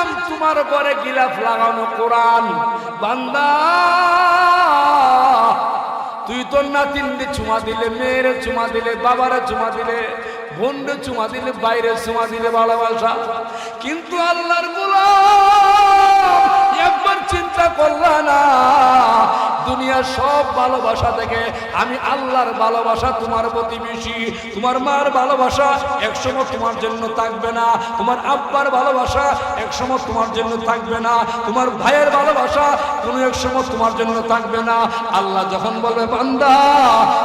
দিলাম তোমার ঘরে গিলাফ লাগানো কোরআন। বান্দা তুই তোর নাতিনকে চুমা দিলে, মেয়েরে চুমা দিলে, বাবারে চুমা দিলে, বোনরে চুমা দিলে, বাইরে চুমা দিলে ভালোবাসা, কিন্তু আল্লাহর গোলাম একবার চিন্তা করলা না দুনিয়ার সব ভালোবাসা থেকে আমি আল্লাহর ভালোবাসা তোমার প্রতি বেশি। তোমার মার ভালোবাসা একসময় তোমার জন্য থাকবে না, তোমার আব্বার ভালোবাসা একসময় তোমার জন্য থাকবে না, তোমার ভাইয়ের ভালোবাসা কোনো এক সময় তোমার জন্য থাকবে না। আল্লাহ যখন বলবে বান্দা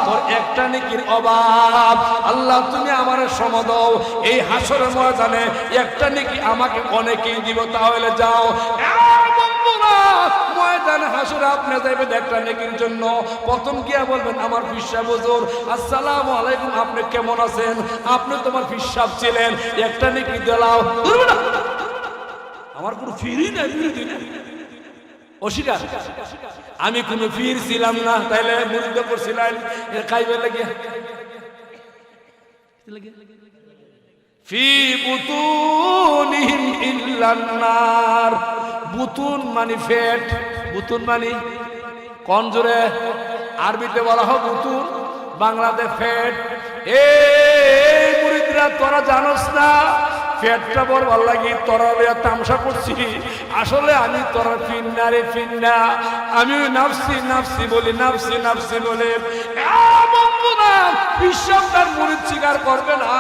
তোর একটা নেকির অভাব, আল্লাহ তুমি আমার সম দাও, এই হাসরের ময়দানে একটা নেকি আমাকে অনেকেই দিব, তাহলে যাও ময়দানে হাসরে আপনি যাবেন একটা নেকির জন্য। প্রথম গিয়া বলবেন আমার পিসাব হুজুর আসসালামু আলাইকুম, আপনি কেমন আছেন? আপনি তোমার পিসাব ছিলেন, একটা নেকি দিলাও। আমার কোনো ফিরি নাই, বিরোধী না, অস্বীকার। আমি কোনো ফির ছিলাম না, তাইলে মুরিদে করছিলেন খাইবে লাগে ফি বুতুনিহিম ইল্লান নার। বুতুন মানে পেট, বুতুন মানে কোন জোরে আরবিতে বলা হয় বুতুন, বাংলাতে পেট। এই মুরিদরা তোরা জানোস না পেটটা বড় ভালো লাগে, তোরা তামসা করছি, আসলে আমি তোরা ফিন্না রে ফিন্না, আমি নাফসি নাফসি বলি, নাফসি নাফসি বলে। বিশ্বাস তার মুরিদ স্বীকার করবে না,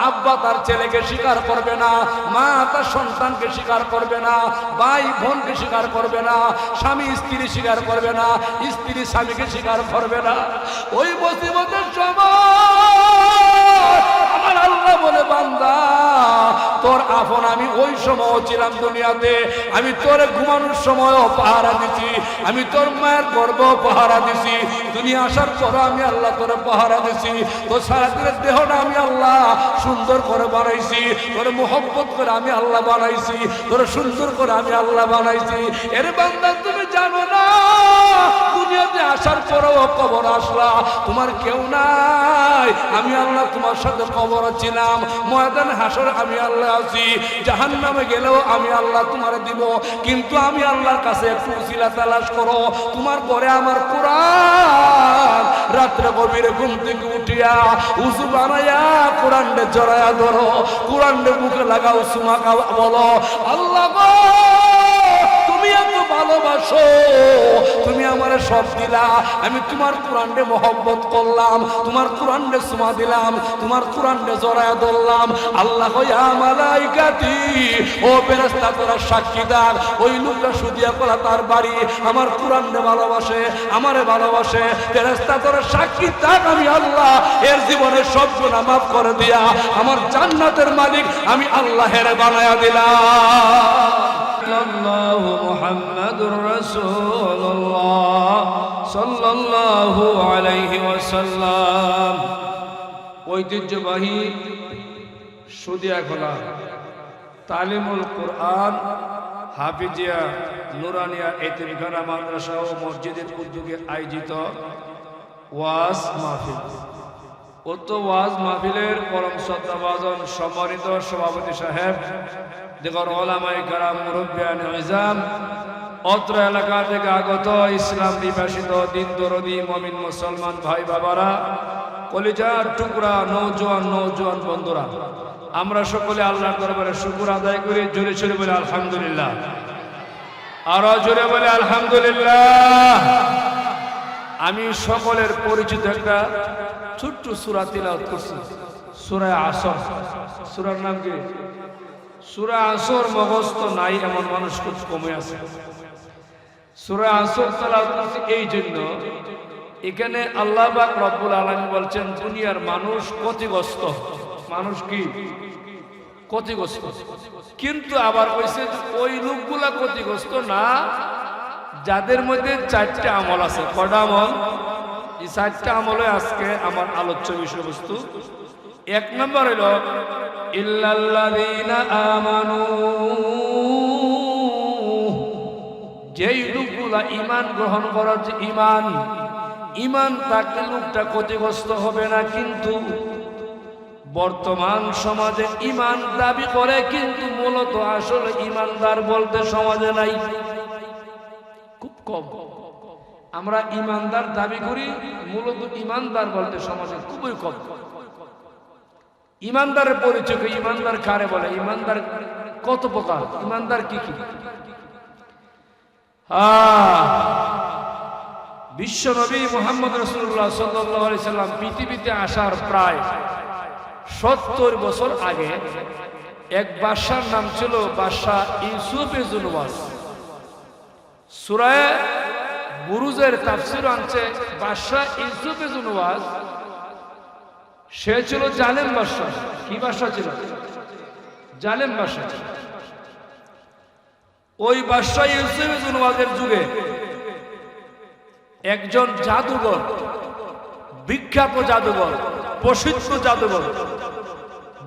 আব্বা তার ছেলেকে স্বীকার করবে না, মা তার সন্তানকে স্বীকার করবে না, ভাই বোনকে স্বীকার করবে না, স্বামী স্ত্রী স্বীকার করবে না, স্ত্রী স্বামীকে স্বীকার করবে না। ওই মুসিবতের সময় আমার আল্লাহ বলে বান্দা তোর আপন আমি ওই সময় ছিলাম দুনিয়াতে, আমি তোর ঘুমানোর সময়ও পাহারা দিছি, আমি তোর মায়ের গর্ভ পাহারা দিছি, দুনিয়া আসার পর আমি আল্লাহ তোর পাহারা দিছি, তোর সারাদিনের দেহটা আমি আল্লাহ সুন্দর করে বানাইছি, তোর মোহব্বত করে আমি আল্লাহ বানাইছি, তোর সুন্দর করে আমি আল্লাহ বানাইছি। এর বান্দা তুমি জানো না দুনিয়াতে আসার পরও কবর আসলা, তোমার কেউ নাই, আমি আল্লাহ তোমার সাথে কবর ছিলাম, ময়দান হাসর আমি আল্লাহ আছি, জাহান্নামে গেলেও আমি আল্লাহ তোমার দিব, কিন্তু আমি আল্লাহর কাছে একটু উসিলা তালাশ করো, তোমার পরে আমার কোরআন রাত্রে গভীরে ঘুম থেকে উঠিয়া উজু বানাইয়া কোরআনটা জড়াইয়া ধরো, কোরআনটা মুখে লাগাও, সুমাকা বলো আল্লাহ তুমি এত ভালোবাসো, তুমি আমার সব দিলা, আমি তোমার কোরআনকে মহব্বত করলাম, তোমার কোরআনকে সুমা দিলাম, তোমার কোরআনকে জড়ায়া ধরলাম। আল্লাহ ইয়া মালাইকাতি, ও ফেরেশতা তোরা সাক্ষী দাও, ওই লোকটা সুদিয়া কলা তার বাড়ি আমার কোরআনকে ভালোবাসে, আমারে ভালোবাসে, ফেরেশতা তোরা সাক্ষী থাক, আমি আল্লাহ এর জীবনের সব গুনাহ মাফ করে দিয়া আমার জান্নাতের মালিক আমি আল্লাহের বানায়া দিলাম। মুহাম্মাদুর রাসূলুল্লাহ সাল্লাল্লাহু আলাইহি ওয়াসাল্লাম। ঐতিহ্যবাহী সুদিয়াখোলা তালিমুল কোরআন হাফিজিয়া নুরানিয়া এতিমখানা মাদ্রাসা ও মসজিদের উদ্যোগে আয়োজিত ওয়াজ মাহফিল। উক্ত ওয়াজ মাহফিলের পরম শ্রদ্ধাভাজন সম্মানিত সভাপতি সাহেব, দেখুন ওলামায়ে কেরাম, মুরব্বিয়ানে ইজাম, অত্র এলাকা থেকে আগত ইসলাম বিভাষিত দিন দরদি মুমিন মুসলমান ভাই বাবারা, কলিজার টুকরা নওজোয়ান বন্ধুরা, আমরা সকলে আল্লাহর দরবারে শুকর আদায় করি, জোরে জোরে বলে আলহামদুলিল্লাহ, আরো জোরে বলে আলহামদুলিল্লাহ। আমি সকলের পরিচিত একটা ছোট্ট সূরা তিলাওয়াত করছি, সূরা আসর। সূরার নাম কি? সূরা আসর। মুখস্থ নাই এমন মানুষ খুব কমে আছে। সূরা আসর তেলাওয়াত করছি এই জন্য, এখানে আল্লাহ পাক রব্বুল আলামিন বলছেন দুনিয়ার মানুষ ক্ষতিগ্রস্ত, মানুষ কি ক্ষতিগ্রস্ত, কিন্তু আবার কইছে ওই লোকগুলা ক্ষতিগ্রস্ত না যাদের মধ্যে চারটে আমল আছে। কয়টা আমল? এই চারটে আমলে আজকে আমার আলোচ্য বিষয়বস্তু। এক নম্বর হলো ইল্লাল্লাযীনা আমানু, যেই লোকগুলা ঈমান গ্রহণ করার যে ঈমান থাকলে লোকটা ক্ষতিগ্রস্ত হবে না, কিন্তু বর্তমান সমাজে ঈমান দাবি করে কিন্তু মূলত আসলে ঈমানদার বলতে সমাজে নাই, খুব কম। আমরা ঈমানদার দাবি করি, মূলত ঈমানদার বলতে সমাজে খুবই কম। ঈমানদারের পরিচয় কি? ঈমানদার কারে বলে? ঈমানদার কত প্রকার? ঈমানদার কি কি? বিশ্ব নবী মুহাম্মদ রাসূলুল্লাহ সাল্লাল্লাহু আলাইহি সাল্লাম পৃথিবীতে আসার প্রায় 70 বছর আগে এক বাদশার নাম ছিল বাদশা ইউসুফ জুনওয়াজ। সূরা বুরুজের তাফসীর আনছে বাদশা ইউসুফ জুনওয়াজ, সে ছিল জালেম বাদশা। কি বাদশা ছিল? জালেম বাদশা। ওই বাদশা ইউসুফ জুনওয়াজের যুগে একজন জাদুঘর, বিখ্যাত জাদুঘর, প্রসিদ্ধ জাদুঘর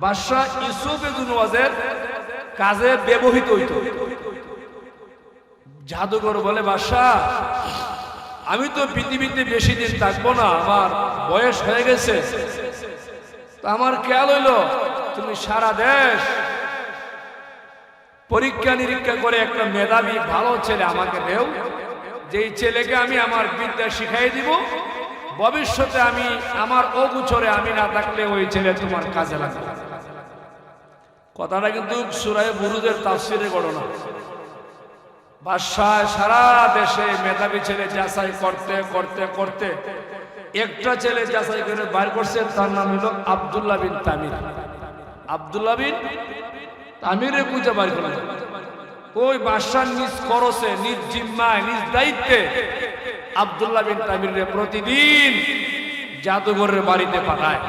বাদশা ইউসুফ জুনওয়াজের কাজে ব্যবহৃত হইত। জাদুঘর বলে, বাদশা আমি তো পৃথিবীতে বেশি দিন থাকবো না, আমার বয়স হয়ে গেছে, তো আমার খেয়াল হইল তুমি সারা দেশ পরীক্ষা নিরীক্ষা করে একটা মেধাবী ভালো ছেলে আমাকে দেও, যেই ছেলেকে আমি আমার বিদ্যা শিখাই দিব, ভবিষ্যতে আমি আমার অগোচরে আমি না থাকলে ওই ছেলে তোমার কাজে লাগবে। কথাটা কিন্তু সূরা বুরুজের তাফসীরের ঘটনা। বাদশা সারা দেশে মেধাবী ছেলে যাচাই করতে করতে করতে একটা ছেলে যাচাই করে বাইর করছে, তার নাম হলো আব্দুল্লাহ বিন তামির। আব্দুল্লাহ বিন তামিরের পূজা বাইর করলেন। ওই বাদশার নিজ খরচে, নিজ জিম্মায়, নিজ দায়িত্বে আব্দুল্লাহ বিন তামিরে প্রতিদিন জাদুঘরের বাড়িতে পাঠায়,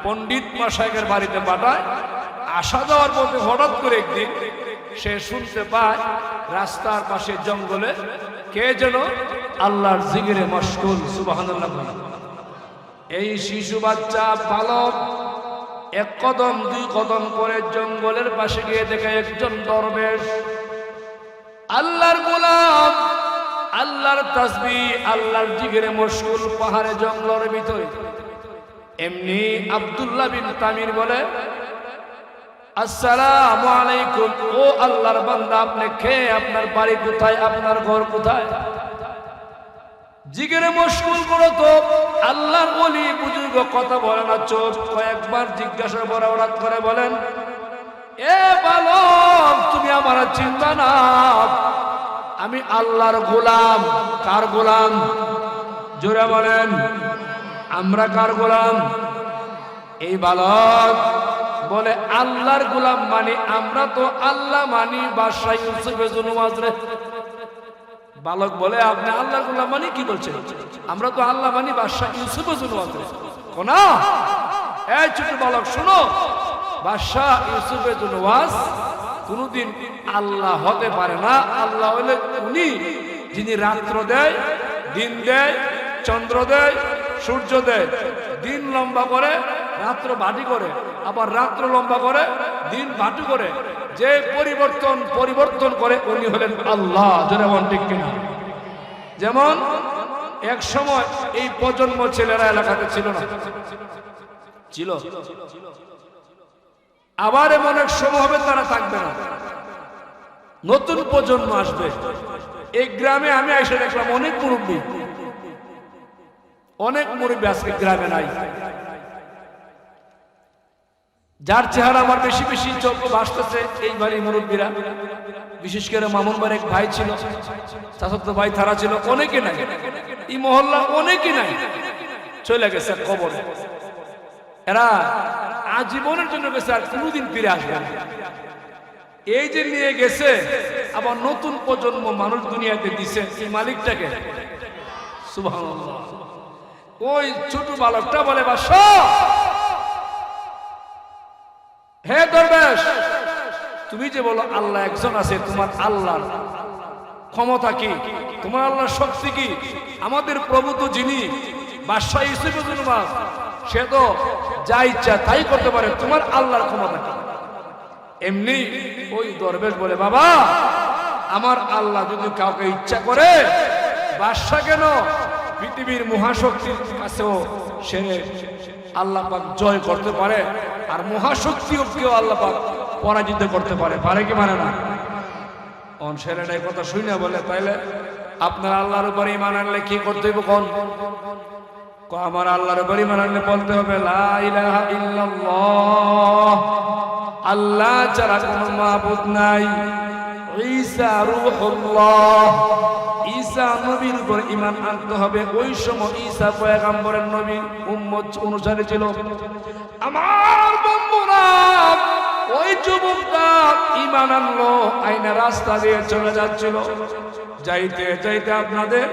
পণ্ডিত মশাইয়ের বাড়িতে পাঠায়। আসা যাওয়ার পথে হঠাৎ করে একদিন সে শুনতে পায় রাস্তার পাশে জঙ্গলে কে যেন আল্লাহর জিকিরে মশগুল। সুবহানাল্লাহ। এই শিশু বাচ্চা বালক এক কদম দুই কদম করে জঙ্গলের পাশে গিয়ে দেখে একজন দরবেশ আল্লাহর গোলাম, আল্লাহর তাসবিহ, আল্লাহর জিকিরে মশগুল পাহাড়ে জঙ্গলের ভিতরে। এমনি আব্দুল্লাহ বিন তামির বলে, আসসালামু আলাইকুম, ও আল্লাহর বান্দা, আপনি কে? আপনার বাড়ি কোথায়? আপনার ঘর কোথায়? জিকিরে মশগুল করো তো। আল্লাহর ওলি বুজুর্গ কথা বলে না, চোখ কয়েকবার জিজ্ঞাসা করে হঠাৎ করে বলেন, এ বালক, তুমি আমার চিন্তা না, আমি আল্লাহর গোলাম। কার গোলাম? জোরে বলেন, আমরা কার গোলাম? এই বালক বলে, আল্লাহর গোলাম মানি, আমরা তো আল্লাহ মানি। বাদশা ইউসুফ জুনওয়াজ রে। বালক বলে, আপনি আল্লাহর গোলাম মানি? কি বলছেন? আমরা তো আল্লাহ মানি। বাদশা ইউসুফ জুনওয়াজ রে। কোনা এই ছোট বালক শোনো, বাদশা ইউসুফ জুনওয়াজ কোনদিন আল্লাহ হতে পারে না। আল্লাহ হলে উনি যিনি রাত্র দেয়, দিন দেয়, চন্দ্র দেয়, সূর্য দেয়। দিন লম্বা করে, রাত্র বাটি করে, আবার রাত্র লম্বা করে, দিন বাটি করে। যে পরিবর্তন করে উনি হলেন আল্লাহ। যেমন ঠিক কিনা? যেমন এক সময় এই প্রজন্ম ছেলেরা এলাকাতে ছিল না, ছিল। আবার এমন এক সময় হবে তারা থাকবে না, নতুন প্রজন্ম আসবে। এই গ্রামে আমি এসে দেখলাম অনেক মুরব্বী, অনেক মুরব্বী আজকে গ্রামে নাই। যার চেহারা আমার বেশি বেশি চোখ ভাসতেছে এই বাড়ির মুরব্বীরা, বিশেষ করে মামুন ভাইয়ের এক ভাই ছিল, চাচাতো ভাই তারা ছিল, অনেকে নাই। এই মহল্লা অনেকে নাই, চলে গেছে কবরে। এরা আজীবনের জন্য গেছে, আর কোনোদিন ফিরে আসবে না। এই যে নিয়ে গেছে, আবার নতুন প্রজন্ম মানুষ দুনিয়াতে দিছে, এই মালিকটাকে। সুবহানাল্লাহ। ওই ছোট বালকটা বলে, বাদশা, হে দরবেশ, তুমি যে বলো আল্লাহ একজন আছে, তোমার আল্লাহর ক্ষমতা কি? তোমার আল্লাহর শক্তি কি? আমাদের প্রভু তো যিনি বাদশা ইউসুফ জুনওয়াজ, সে তো যা ইচ্ছা তাই করতে পারে, তোমার আল্লাহর ক্ষমতা কি? এমনি ওই দরবেশ বলে, বাবা, আমার আল্লাহ যদি কাউকে ইচ্ছা করে, বাদশা কেন, পৃথিবীর মহাশক্তির কাছেও সে আল্লাহ পাক জয় করতে পারে, আর মহাশক্তিকেও আল্লাহ পাক পরাজিত করতে পারে। পারে কি মানে না? ছেলেটা এই কথা শুনে বলে, তাইলে আপনার আল্লাহর উপর ঈমান আনলে কি করতে হবে? কোন আমার আল্লাহর উপর ঈমান আনলে বলতে হবে লা ইলাহা ইল্লাল্লাহ, আল্লাহ ছাড়া কোনো মাবুদ নাই, ঈসা রূহুল্লাহ, ঈসা নবীর উপর ঈমান আনতে হবে। ওই সময় ঈসা পয়গম্বরের নবী উম্মত অনুসারী ছিল। আমার বন্ধুরা, ওই যুবকটা ঈমান আনলো, আইনা রাস্তা দিয়ে চলে যাচ্ছিল, যাইতে যাইতে আপনাদের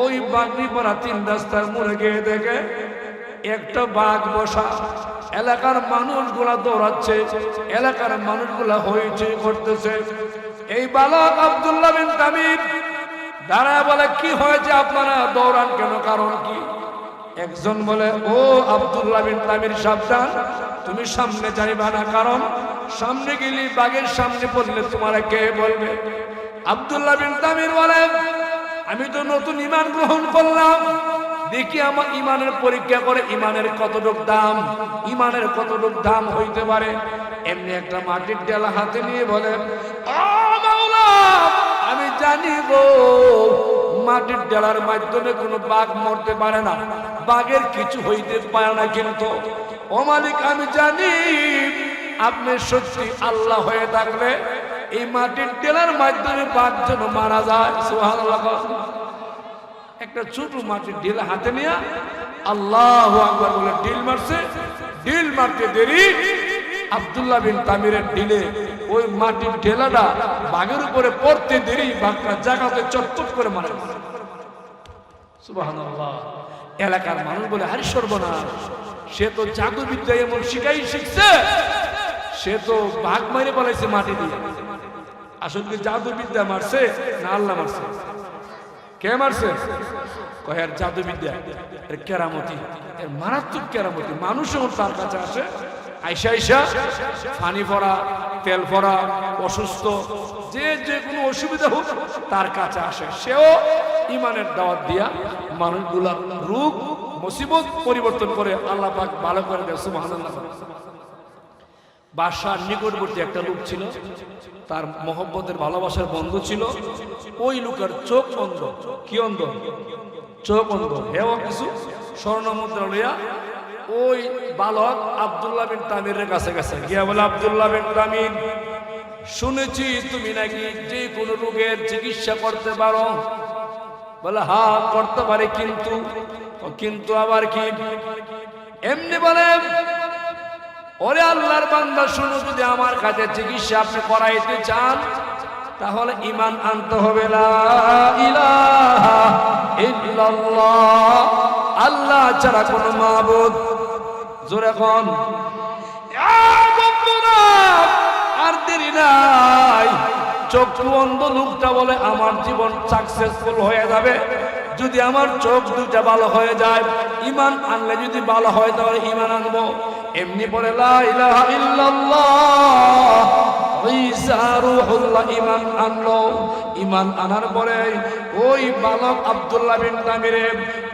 ওই বাগনিপাড়া 3 রাস্তার মোড়ে গিয়ে দেখে একটা বাঘ বসা। এলাকার মানুষগুলা দৌড়াচ্ছে, এলাকার মানুষগুলা হইচই করতেছে। এই বালক আব্দুল্লাহ বিন তামির দাঁড়ায় বলে, কি হয়েছে, আপনারা দৌড়ান কেন, কারণ কি? একজন বলে, ও আব্দুল্লাহ বিন তামির সাবধান, তুমি সামনে যাইবা না, কারণ সামনে গেলে বাঘের সামনে পড়লে তোমার কে বলবে? আব্দুল্লাহ বিন তামির বলে, আমি তো নতুন ঈমান গ্রহণ করলাম, দেখি আমার ঈমানের পরীক্ষা করে ঈমানের কতটুক দাম, ঈমানের কতটুক দাম হইতে পারে। এমনি একটা মাটির ডেলা হাতে নিয়ে বলে, ও মাওলা, আমি জানি গো মাটির ডেলার মাধ্যমে কোনো বাঘ মরতে পারে না, বাঘের কিছু হইতে পারে না, কিন্তু ও মালিক আমি জানি আপনি সত্যি আল্লাহ হয়ে থাকলে এই মাটির ডেলার মাধ্যমে বাঘ যেন মারা যায়। সুবহানাল্লাহ। একটা ছোট মাটির ঢিল হাতে নিয়ে আল্লাহু আকবার বলে ঢিল মারছে। ঢিল মারতে দেরি, আব্দুল্লাহ বিন তামিরের ঢিলে ওই মাটির ঢেলাটা বাঘের উপরে পড়তে দেরি, বাঘটা জায়গাতে চটচট করে মারে। সুবহানাল্লাহ। এলাকার মানুষ বলে, আরে সর্বনাশ, সে তো জাদুবিদ্যা এমন শিখছে, সে তো বাঘ মারে বলাইছে মাটি দিয়ে। আসলে কি জাদুবিদ্যা মারছে না আল্লাহ মারছে? কে মারছে? কয় আর জাদুবিদ্যা, এর কেরামতি, এর মারাত্মক কেরামতি। মানুষও তার কাছে আসে, আইসা আইসা পানি পড়া, তেল পড়া, অসুস্থ, যে কোনো অসুবিধা হোক তার কাছে আসে। সেও ঈমানের দাওয়াত দিয়া মানুষগুলার রোগ মুসিবত পরিবর্তন করে আল্লাহ পাক ভালো করে দেয়। সুবহানাল্লাহ। বাদশার নিকটবর্তী একটা লোক ছিল, তার মহব্বতের ভালোবাসার বন্ধু ছিল। ওই লোকের চোখ অন্ধ। কি অন্ধ? চোখ অন্ধ। হেও কিছু স্বর্ণ মুদ্রা লইয়া ওই বালক আব্দুল্লাহ বিন তামিরের কাছে গেছে, গিয়া বলে, আব্দুল্লাহ বিন তামির, শুনেছি তুমি নাকি যে কোনো রোগের চিকিৎসা করতে পারো। বলে, হ্যাঁ করতে পারে, কিন্তু আবার কি? এমনি বলে, ওরে আল্লাহর বান্দা শুনো, যদি আমার কাছে চিকিৎসা আপনি করাইতে চান তাহলে ঈমান আনতে হবে লা ইলাহা ইল্লাল্লাহ, আল্লাহ ছাড়া কোনো মাবুদ। জোরে কোন আর দেরি নাই। চক্ষু অন্ধ লোকটা বলে, আমার জীবন সাকসেসফুল হয়ে যাবে যদি আমার চোখ দুটা ভালো হয়ে যায়। ঈমান আনলে যদি ভালো হয় তাহলে ঈমান আনবো। এমনি পরে লা ইলাহা ইল্লাল্লাহ ঈসা রূহুল্লাহ ঈমান আনলো। ঈমান আনার পরে ওই বালক আব্দুল্লাহ বিন তামিরে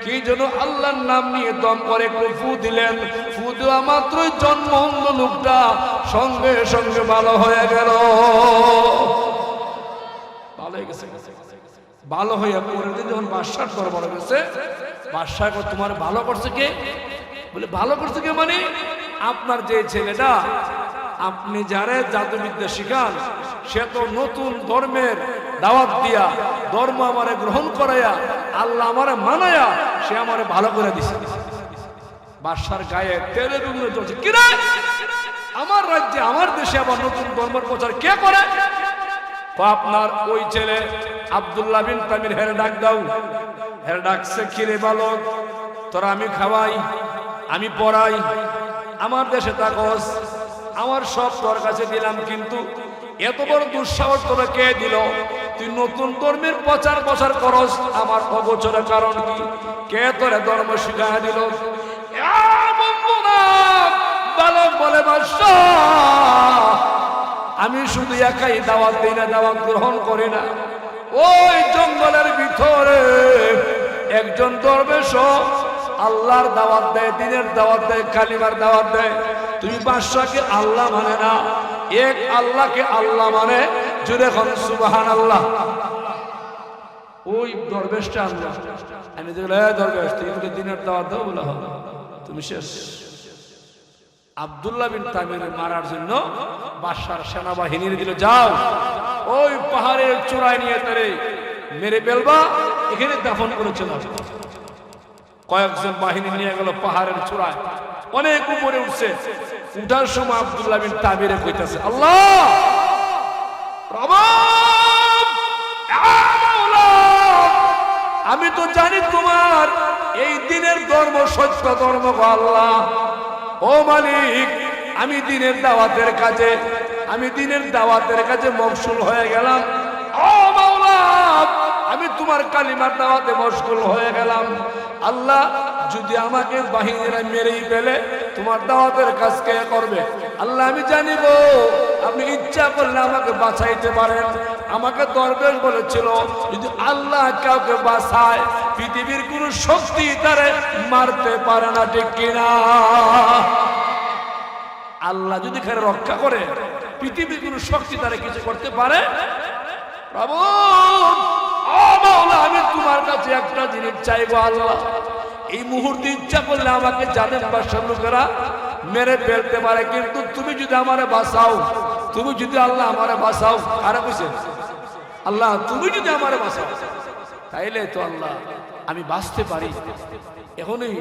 কি যেন আল্লাহর নাম নিয়ে দম করে একটু ফু দিলেন। ফু দেওয়া মাত্রই জন্ম অন্ধ লোকটা সঙ্গে সঙ্গে ভালো হয়ে গেল। ভালো হয়ে গেছে। ভালো হয়ে পরে যখন বাদশার দরবারে গেছে, বাদশা তোমার ভালো করছে কে? বলে, ভালো করছে কে মানে আপনার যে ছেলেটা আপনি যারে জাদুবিদ্যা শিখান, সে তো নতুন ধর্মের দাওয়াত দিয়া ধর্ম আমারে গ্রহণ করাইয়া আল্লাহ আমারে মানায়া সে আমারে ভালো করে দিছে। বাদশার গায়ে তেলের উগরে চলছে, কিরে আমার রাজ্যে আমার দেশে আবার নতুন ধর্মের প্রচার কে করে? আপনার ওই ছেলে আব্দুল্লাহ বিন তামির। হেরে ডাক দাও। হেরে ডাকছে, কিরে বালক, তোরা আমি খাওয়াই, আমি পড়াই, আমার দেশে থাকস, আমার সব তোর কাছে দিলাম, কিন্তু এত বড় দুঃসাহস তোরা কে দিল? তুই নতুন ধর্মের প্রচার প্রসার করস আমার অগোচরের কারণ কি? কে তোরে ধর্ম শিখাইয়া দিল? বালক বলে, বাদশা আমি শুধু একাই দাওয়াত দিই না, দাওয়াত গ্রহণ করি না। ওই জঙ্গলের ভিতরে একজন দরবেশ আল্লাহর দাওয়াত দেয়, দিনের দাওয়াত দেয়, কালিমার দাওয়াত দেয়। তুমি বাদশাকে আল্লাহ মানে না, এক আল্লাহকে আল্লাহ মানে। জুড়ে এখন সুবহানাল্লাহ। ওই দরবেশটা আল্লাহ, আমি দেখলাম দরবেশ তুমি দিনের দাওয়াত দাও বলে হবে, তুমি শেষ। আব্দুল্লাহ বিন তামির মারার জন্য বাদশার সেনাবাহিনী দিল, যাও ওই পাহাড়ের চূড়ায় নিয়ে তারে মেরে ফেলবা, এখানে দাফন করে চলে আসবে। কয়েকজন বাহিনী নিয়ে গেল পাহাড়ের চূড়ায়, অনেক উপরে উঠছে। উঠার সময় আব্দুল্লাহ বিন তামিরে কইতাছে, আল্লাহ আমি তো জানি তোমার এই দিনের ধর্ম সত্য ধর্ম গো আল্লাহ। ও মালিক, আমি দিনের দাওয়াতের কাজে, আমি দিনের দাওয়াতের কাজে মশগুল হয়ে গেলাম। ও মাওলা, আমি তোমার কালিমার দাওয়াতে মশগুল হয়ে গেলাম। আল্লাহ, যদি আমাকে বাহিনীরা মেরেই ফেলে তোমার দাওয়াতের কাজ কে করবে? আল্লাহ, আমি জানিব আপনি ইচ্ছা করলে আমাকে বাঁচাইতে পারেন। আমাকে দরবেশ বলেছিল, যদি আল্লাহ কাউকে বাঁচায় পৃথিবীর কোন শক্তি তারে মারতে পারে না, ঠিক কিনা? আল্লাহ যদি খারে রক্ষা করে পৃথিবীর কোন শক্তি তারে কিছু করতে পারে? প্রভু, ও মাওলা, আমি তোমার কাছে একটা জিনিস চাইবো আল্লাহ, এই মুহূর্তে ইচ্ছা করলে আমাকে জানেন বাদশার লোকেরা মেরে ফেলতে পারে, কিন্তু তুমি যদি আমারে বাঁচাও, তুমি যদি আল্লাহ আমারে বাঁচাও, আরে বুঝছেন আল্লাহ, তুমি যদি আমারে বাঁচাও তাইলে তো আল্লাহ আমি বাঁচতে পারি। এখনই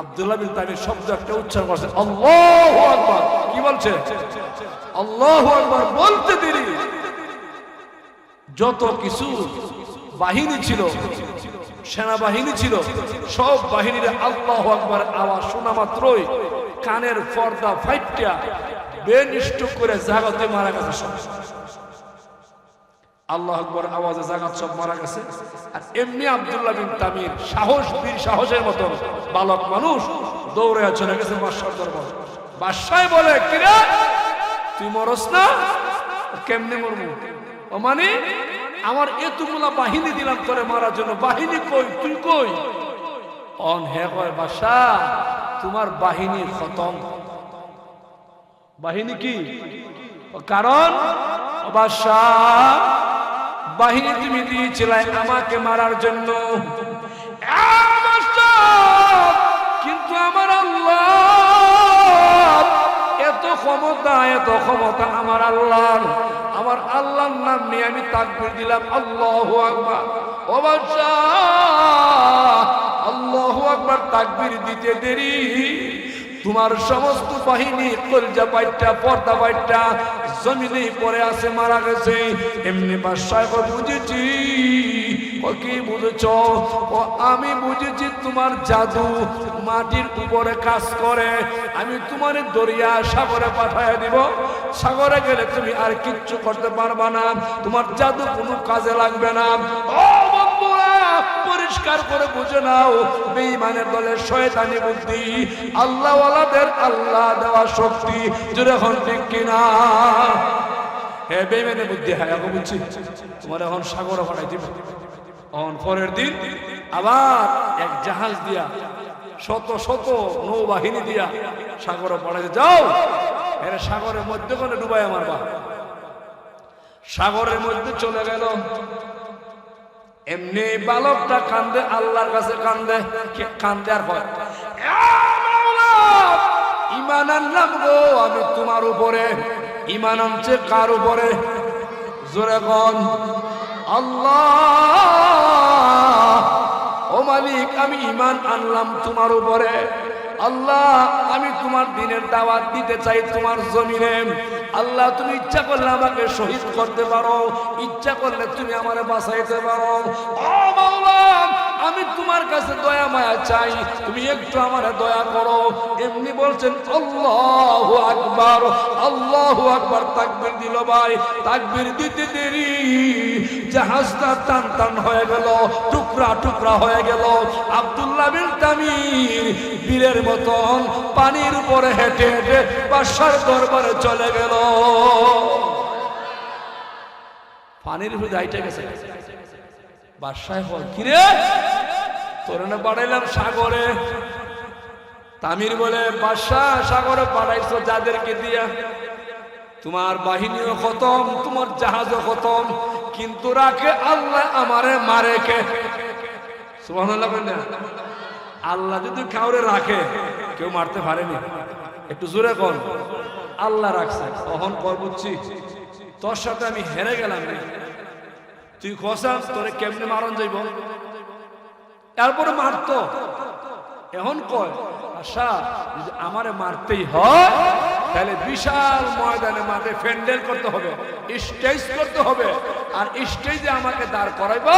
আব্দুল্লাহ বিন তামির শব্দ একটা উচ্চারণ করছে, আল্লাহু আকবার। কি বলছে? আল্লাহু আকবার বলতে দেরি যত কিছু বাহিনী ছিল, সেনাবাহিনী ছিল, সব বাহিনীর আল্লাহু আকবার আওয়াজ শোনা মাত্রই কানের পর্দা ফাইটা বেনিষ্ট করে জাগাতে মারা গেছে সব। আল্লাহু আকবার আওয়াজে জাগাত সব মারা গেছে। আর এমনি আব্দুল্লাহ বিন তামির সাহস, বীর সাহসের মতো বালক মানুষ দৌড়ে চলে গেছে বাদশার দরবারে। বাদশাহ বলে, কিরে তুই মরস না? কেমনে মরবো? ও মানে আমার এতগুলা বাহিনী দিলাম তোরে মারার জন্য, বাহিনী কই? তুই কই? অন হে কয়, বাদশাহ তোমার বাহিনী খতম। বাহিনী কি? কারণ বাদশাহ বাহিনী তুমি দিয়েছিলে আমাকে মারার জন্য, কিন্তু আমার আল্লাহ এত ক্ষমতা, এত ক্ষমতা আমার আল্লাহর। আমার আল্লাহর নাম নিয়ে আমি তাকবীর দিলাম, আল্লাহু আকবার। ও বাদশাহ, আল্লাহু আকবার তাকবীর দিতে দেরি তোমার সমস্ত বাহিনী কলজা পাইটা, পর্দা পাইটা জমিনে পড়ে আছে, মারা গেছে। এমনি বাদশাহ বুঝেছি। ও কি বুঝেছ? ও আমি বুঝেছি তোমার জাদু মাটির উপরে কাজ করে। আমি তোমার দরিয়া সাগরে পাঠাইয়া দিব, সাগরে গেলে তুমি আর কিচ্ছু করতে পারবা না, তোমার জাদু কোনো কাজে লাগবে না। ও বন্ধুরা, পরিষ্কার করে বুঝে নাও, বেঈমানের দলের শয়তানি বুদ্ধি, আল্লাহ ওয়ালাদের আল্লাহ দেওয়া শক্তি। জোরে এখন ঠিক কিনা? হ্যাঁ, বেঈমানের বুদ্ধি। হ্যাঁ, এখন বুঝছি। তোমার এখন সাগরে পাঠাই দিব। এখন পরের দিন আবার এক জাহাজ দিয়া, শত শত নৌবাহিনী দিয়া সাগরে পাঠাইতে, যাও এর সাগরের মধ্যে কোনে ডুবাই মারবা। সাগরের মধ্যে চলে গেল। এমনি বালকটা কান্দে, আল্লাহর কাছে কান্দে, কান্দে আর হয়, ঈমান আনলাম গো আমি তোমার উপরে। ঈমান আনছে কার উপরে? জোরে কোন? আল্লাহ। ও মালিক, আমি ঈমান আনলাম তোমার উপরে। আল্লাহ, আমি তোমার দিনের দাওয়াত দিতে চাই তোমার জমিনে। আল্লাহ, তুমি ইচ্ছা করলে আমাকে শহীদ করতে পারো, ইচ্ছা করলে তুমি আমারে বাঁচাইতে পারো। ও মাওলা, আমি তোমার কাছে দয়া মায়া চাই, তুমি একটু আমারে দয়া করো। এমনি বলছেন আল্লাহু আকবার, আল্লাহু আকবার। তাকবীর দিল ভাই, তাকবীর দিতে দেরি জাহাজটা টান টান হয়ে গেল, টুকরা টুকরা হয়ে গেল। আব্দুল্লাহ বিন তামির বীরের মতন পানির উপরে হেঁটে হেঁটে বাদশার দরবারে চলে গেল। পানির উপরে যাইতে গেছে। বাদশাহ বল, কিরে তোরে না পাঠাইলাম সাগরে। তামির বলে বাদশা সাগরে পাঠাইছো যাদেরকে দিয়া, তোমার বাহিনীও খতম, তোমার জাহাজও খতম, কিন্তু রাখে আল্লাহ আমারে মারে কে? সুবহানাল্লাহ। আল্লাহ যদি কাউরে রাখে কেউ মারতে পারেনি। একটু জোরে কোন আল্লাহ রাখছে। তখন কর বুঝছি তোর সাথে আমি হেরে গেলাম, তুই খসাস তোরে কেমনে মারন যাইব? তারপরে মারতো। এখন কয় আশা যদি আমারে মারতেই হয় তাহলে বিশাল ময়দানে মাঠে প্যান্ডেল করতে হবে, স্টেজ করতে হবে, আর স্টেজে আমাকে দাঁড় করাইবা।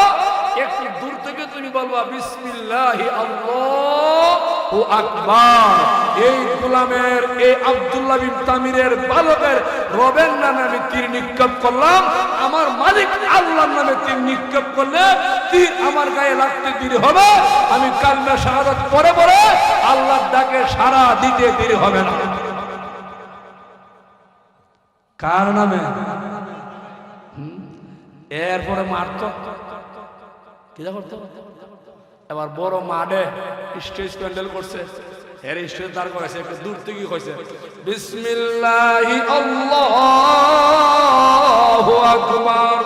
একটু দূর থেকে তুমি বলবা বিসমিল্লাহি আল্লাহু আকবার। এই গোলামের, এই আব্দুল্লাহ বিন তামিরের বালকের রবের নামে আমি তীর নিক্ষেপ করলাম, আমার মালিক আল্লাহর নামে তীর নিক্ষেপ করলে তীর আমার গায়ে লাগতে দেরি হবে। আমি কালিমা শাহাদাত পড়ে পড়ে আল্লাহর ডাকে সাড়া দিতে দেরি হবে না। কার নামে? এরপরে মারতো, কি করতো? এবার বড় মাঠে স্টেজ প্যান্ডেল করছে, এর স্টেজ দাঁড় করেছে, একটু দূর থেকে কইছে বিসমিল্লাহি আল্লাহু আকবার।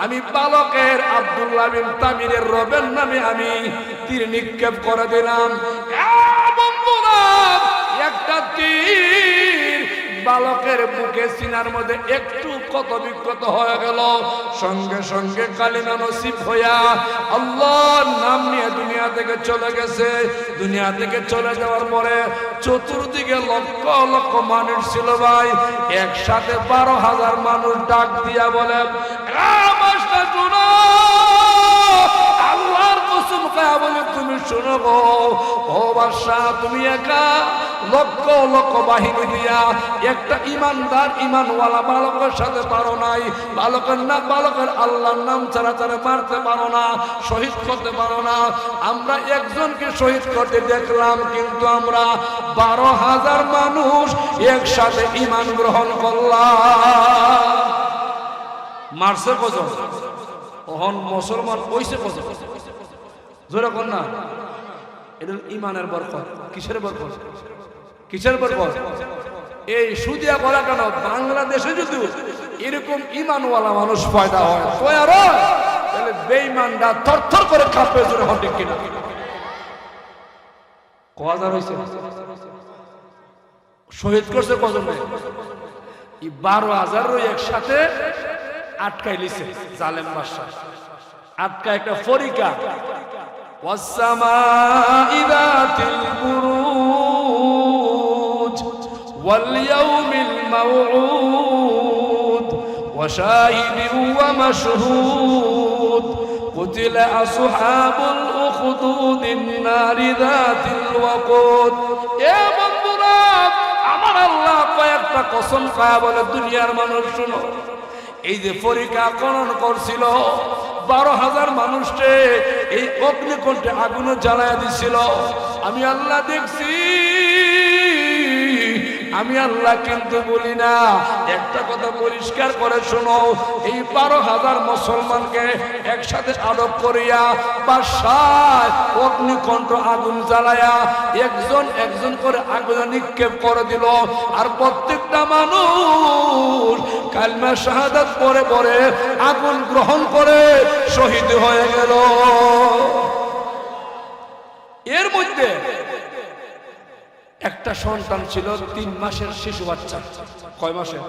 আমি বালকের আব্দুল্লাহ বিন তামিরের রবের নামে আমি তীর নিক্ষেপ করে দিলাম। বন্ধুরা, একটা তীর বালকের বুকে সিনার মধ্যে একটু কত বিক্ষত হয়ে গেল, সঙ্গে সঙ্গে কালিমা নসিব হইয়া আল্লাহর নাম নিয়ে দুনিয়া থেকে চলে গেছে। দুনিয়া থেকে চলে যাওয়ার পরে চতুর্দিকে লক্ষ লক্ষ মানুষ ছিল ভাই, একসাথে 12,000 মানুষ ডাক দিয়া বলে আল্লাহর কসম খায়া বলে তুমি শুনো গো, ও বাদশা তুমি একা লক্ষ লক্ষ বাহিনী দিয়া একটা ইমানদার ইমানওয়ালা বালকের সাথে পারো নাই। বালকের না, বালকের আল্লাহর নাম ছাড়া ছাড়া মারতে পারো না, শহীদ করতে পারো না। আমরা একজনকে শহীদ করতে দেখলাম, কিন্তু আমরা 12,000 মানুষ একসাথে ঈমান গ্রহণ করলাম। মারছে কজন? ওহন মুসলমান হইছে কজন? জোরে কোন না, এটা ঈমানের বরকত। কিসের বরকত? কিসের বরকত? এই সুদিয়া বলা কেন, বাংলাদেশে যদি এরকম ঈমানওয়ালা মানুষ পয়দা হয় তাহলে বেঈমানরা থরথর করে কাঁপে। জোরে হন ঠিক কিনা? কয়জন হইছে? শহীদ করছে কজন? 12,000 একসাথে আটকাই লিছে জালেম বাদশা। আটকা একটা ফরিকা ওয়াসসামাই যাতিল বুরুজ ওয়াল ইয়াউমিল মাউউদ ওয়া শাহিদিন ওয়া মাশহুদ কুতিলা আসহাবুল উখদুদিন নারি যাতিল ওয়াকুদ। এ বন্ধুরা, আমার আল্লাহ কয়েকটা কসম খায়া বলে দুনিয়ার মানুষ শুনো, এই যে পরীক্ষা খনন করছিল 12,000 মানুষকে এই অগ্নিকুণ্ডে আগুনে জ্বালায়া দিছিল, আমি আল্লাহ দেখছি। আমি আল্লাহ কিন্তু বলি না। একটা কথা পরিষ্কার করে শোনো, এই 12,000 মুসলমানকে একসাথে আটক করিয়া বাদশাহ অগ্নিকুণ্ড আগুন জ্বালায়া একজন একজন করে আগুনে নিক্ষেপ করে দিল। আর প্রত্যেকটা মানুষ কালিমা শাহাদাত পড়ে পড়ে আগুন গ্রহণ করে শহীদ হয়ে গেল। এর মধ্যে একটা সন্তান ছিল 3 মাসের শিশু বাচ্চা। কয় মাসের?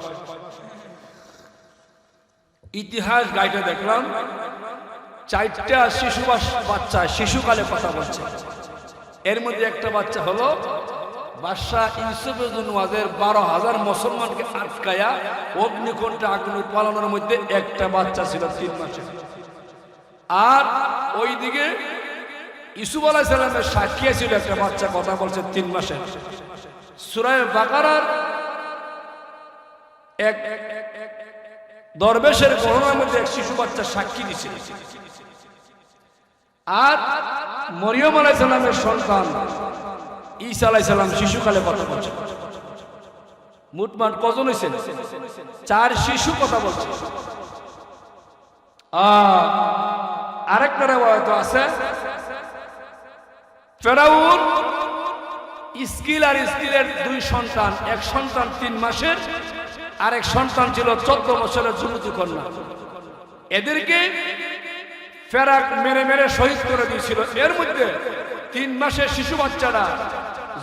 ইতিহাস গাইতে দেখলাম 4টা শিশু বাচ্চা শিশুকালে কথা বলছে। এর মধ্যে একটা বাচ্চা হলো বাদশা ইউসুফ নওয়াজের 12,000 মুসলমানকে আটকায়া অগ্নিকুণ্ডে আগুন পালানোর মধ্যে একটা বাচ্চা ছিল 3 মাসের। আর ওইদিকে ইউসুফ আলাইহিস সালামের সাক্ষী ছিল একটা বাচ্চা কথা বলছে 3 মাসের। সূরা বাকারার এক দরবেশের গণনার মধ্যে এক শিশু বাচ্চা সাক্ষী দিছে। আর মরিয়ম আলাইহিস সালামের সন্তান ঈসা আলাইহিস সালাম শিশুকালে কথা বলছে। মোটমাট কজন হইছেন? 4 শিশু কথা বলছে। আরেকটা রিওয়ায়াত আছে ফেরাউন স্কিল আর স্কিলের 2 সন্তান, এক সন্তান 3 মাসের, আর এক সন্তান ছিল 14 বছরের যুবতী কন্যা। এদেরকে ফেরাক মেরে মেরে শহীদ করে দিয়েছিল। এর মধ্যে 3 মাসের শিশু বাচ্চারা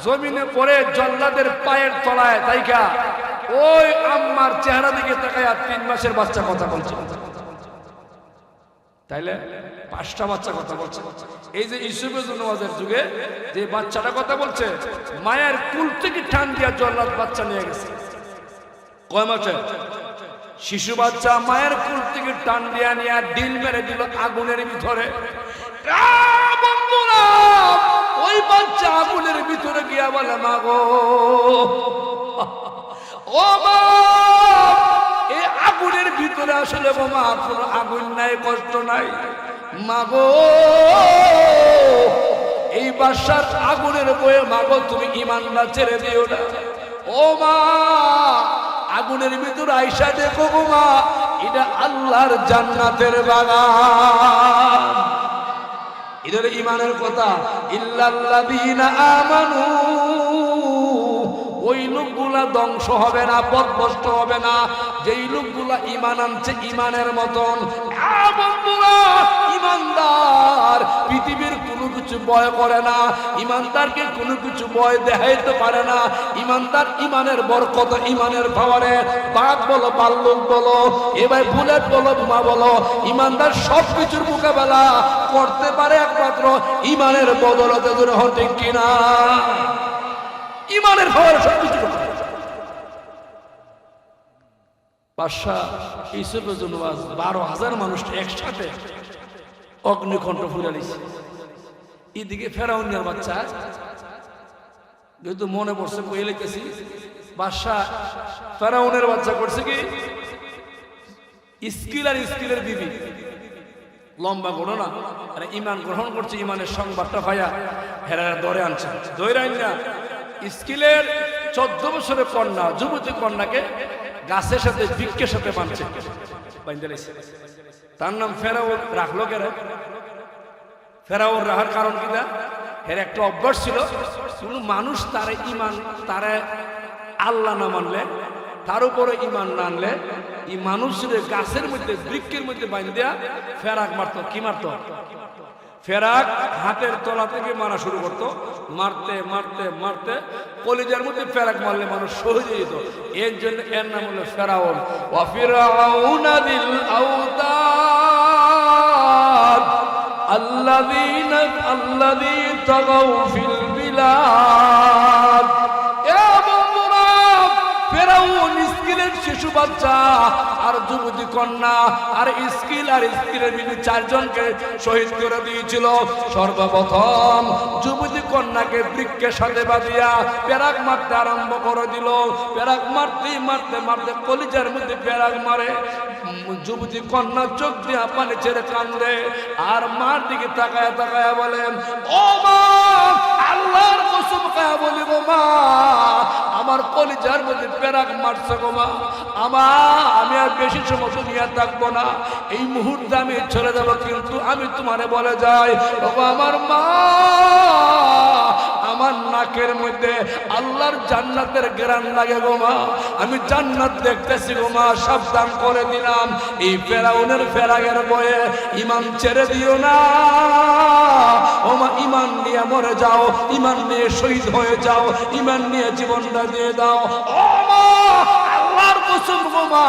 জমিনে পড়ে জল্লাদের পায়ের তলায় তাইকা ওই আম্মার চেহারা দিকে তাকায় 3 মাসের বাচ্চা কথা বলছে। তাইলে 5টা বাচ্চা কথা বলছে। এই যে ইউসুফের নওয়াজের যুগে যে বাচ্চাটা কথা বলছে, মায়ের কুল থেকে টান দিয়া জল্লাদ বাচ্চা নিয়ে গেছে। কয় মাসে শিশু বাচ্চা মায়ের কুল থেকে টান দিয়া নিয়ে ডিল মেরে দিল আগুনের ভিতরে। বন্ধুরা, ওই বাচ্চা আগুনের ভিতরে গিয়া বলে, মা গো, ও মা, এই আগুনের ভিতরে আসলে বোমা কোনো আগুন নাই, কষ্ট নাই। মা গো, এই বাসার আগুনের বয়ে মা গো তুমি ঈমানটা ছেড়ে দিও না। ও মা, আগুনের ভিতরে আইসা দেখো গো মা, এটা আল্লাহর জান্নাতের বাগান। এদের ঈমানের কথা, ইল্লাল্লাযীনা আমানু, ওই লোকগুলা ধ্বংস হবে না, পথভ্রষ্ট হবে না, যেই লোকগুলা ঈমান আনছে ঈমানের মতন। বন্ধুরা, ঈমানদার পৃথিবীর কোনো কিছু ভয় করে না, ঈমানদারকে কোনো কিছু ভয় দেখাইতে পারে না। ঈমানদার ঈমানের বরকত, ঈমানের পাওয়ারে বাঘ বলো, বাল্লুক বলো, এবার বুলেট বলো, বোমা বলো, ঈমানদার সব কিছুর মোকাবেলা করতে পারে একমাত্র ঈমানের বদলতে। ধরে হতে কিনা ঈমানের পাওয়ারে সব কিছু করতে পারে। বাদশা ইউসুফের জন্য 12,000 মানুষ একসাথে অগ্নিকণ্ঠ ফুরালিছে। এদিকে ফেরাউনের বাচ্চা যেহেতু মনে পড়ছে কই লিখেছি, বাদশা ফেরাউনের বাচ্চা করছে কি, স্কিল আর স্কিলের বিবি, লম্বা ঘটনা। আরে ঈমান গ্রহণ করছে, ঈমানের সংবাদটা ভাইয়া হেরা দরে আনছে। দৌড় আইন না, স্কিলের 14 বছরের কন্যা, যুবতী কন্যাকে গাছের সাথে বৃক্ষের সাথে বাঁধছে, তার নাম ফেরাউন। রাখলো কেন ফেরাউন? রাখার কারণ কিনা, এর একটা অভ্যাস ছিল, কোনো মানুষ তারে ঈমান, তারে আল্লাহ না মানলে, তার উপরে ঈমান না আনলে, এই মানুষের গাছের মধ্যে বৃক্ষের মধ্যে বাঁধিয়া ফেরাক মারতো। কি মারতো? ফেরাক হাতের তলা থেকে মারা শুরু করতো। মারতে মারতে মারতে কলিজার মধ্যে ফেরাক মারলে মানুষ সহজে যেত। এর জন্য এর নাম হলো ফেরাউন। ওয়া ফিরআউনা যিল আওতাদ আল্লাযী তাগাউ ফিল বিলাদ। ফেরাউন স্কিলের শিশু বাচ্চা আর যুবতী কন্যা আর স্কিলের বিবি 4 জনকে শহীদ করে দিয়েছিল। সর্বপ্রথম যুবতী কন্যাকে বৃক্ষের সাথে বাঁধিয়া পেরাক মারতে আরম্ভ করে দিল। পেরাক মারতে মারতে মারতে কলিজার মধ্যে পেরাক মারে। যুবতী কন্যা চোখ দিয়ে পানি ছেড়ে কান্দে আর মার দিকে তাকায়া তাকায়া বলেন, ও মা, আল্লাহর কসম খায়া বলি গো মা, আমার কলিজার মধ্যে পেরাক মারছে গো মা, আমি আর বেশি সময় দুনিয়া থাকবো না, এই মুহূর্তে আমি চলে যাবো। কিন্তু আমি তোমারে বলে যাই, বাবা আমার মা, আমার নাকের মধ্যে আল্লাহর জান্নাতের ঘ্রাণ লাগে গো মা, আমি জান্নাত দেখতেছি গো মা, সাবধান করে দিলাম। এই ফেরাউনের ফেরাগের বয়ে ঈমান ছেড়ে দিও না ও মা, ঈমান নিয়ে মরে যাও, ঈমান নিয়ে শহীদ হয়ে যাও, ঈমান নিয়ে জীবনটা দিয়ে দাও। ও মা, আল্লাহর কসম গো মা,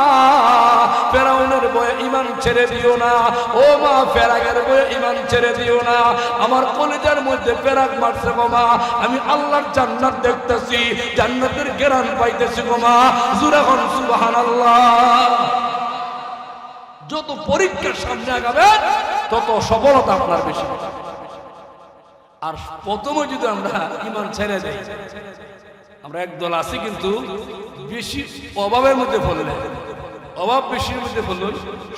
ফেরাউনের বয়ে ঈমান ছেড়ে দিও না ও মা, ফেরাগের বয়ে ঈমান ছেড়ে দিও না। আমার কলিজার মধ্যে ফেরাক মারছে গো মা, আমি আল্লাহর জান্নাত দেখতেছি, জান্নাতের ঘ্রাণ পাইতেছি গো মা। জোরে বল সুবহানাল্লাহ। যত পরীক্ষার সামনে আগাবেন তত সফলতা আপনার বেশি। আর প্রথমে যদি আমরা ঈমান ছেড়ে দেই, আমরা একদল আছি কিন্তু বেশি অভাবের মধ্যে পড়লে, অভাব বেশির মধ্যে পড়ল,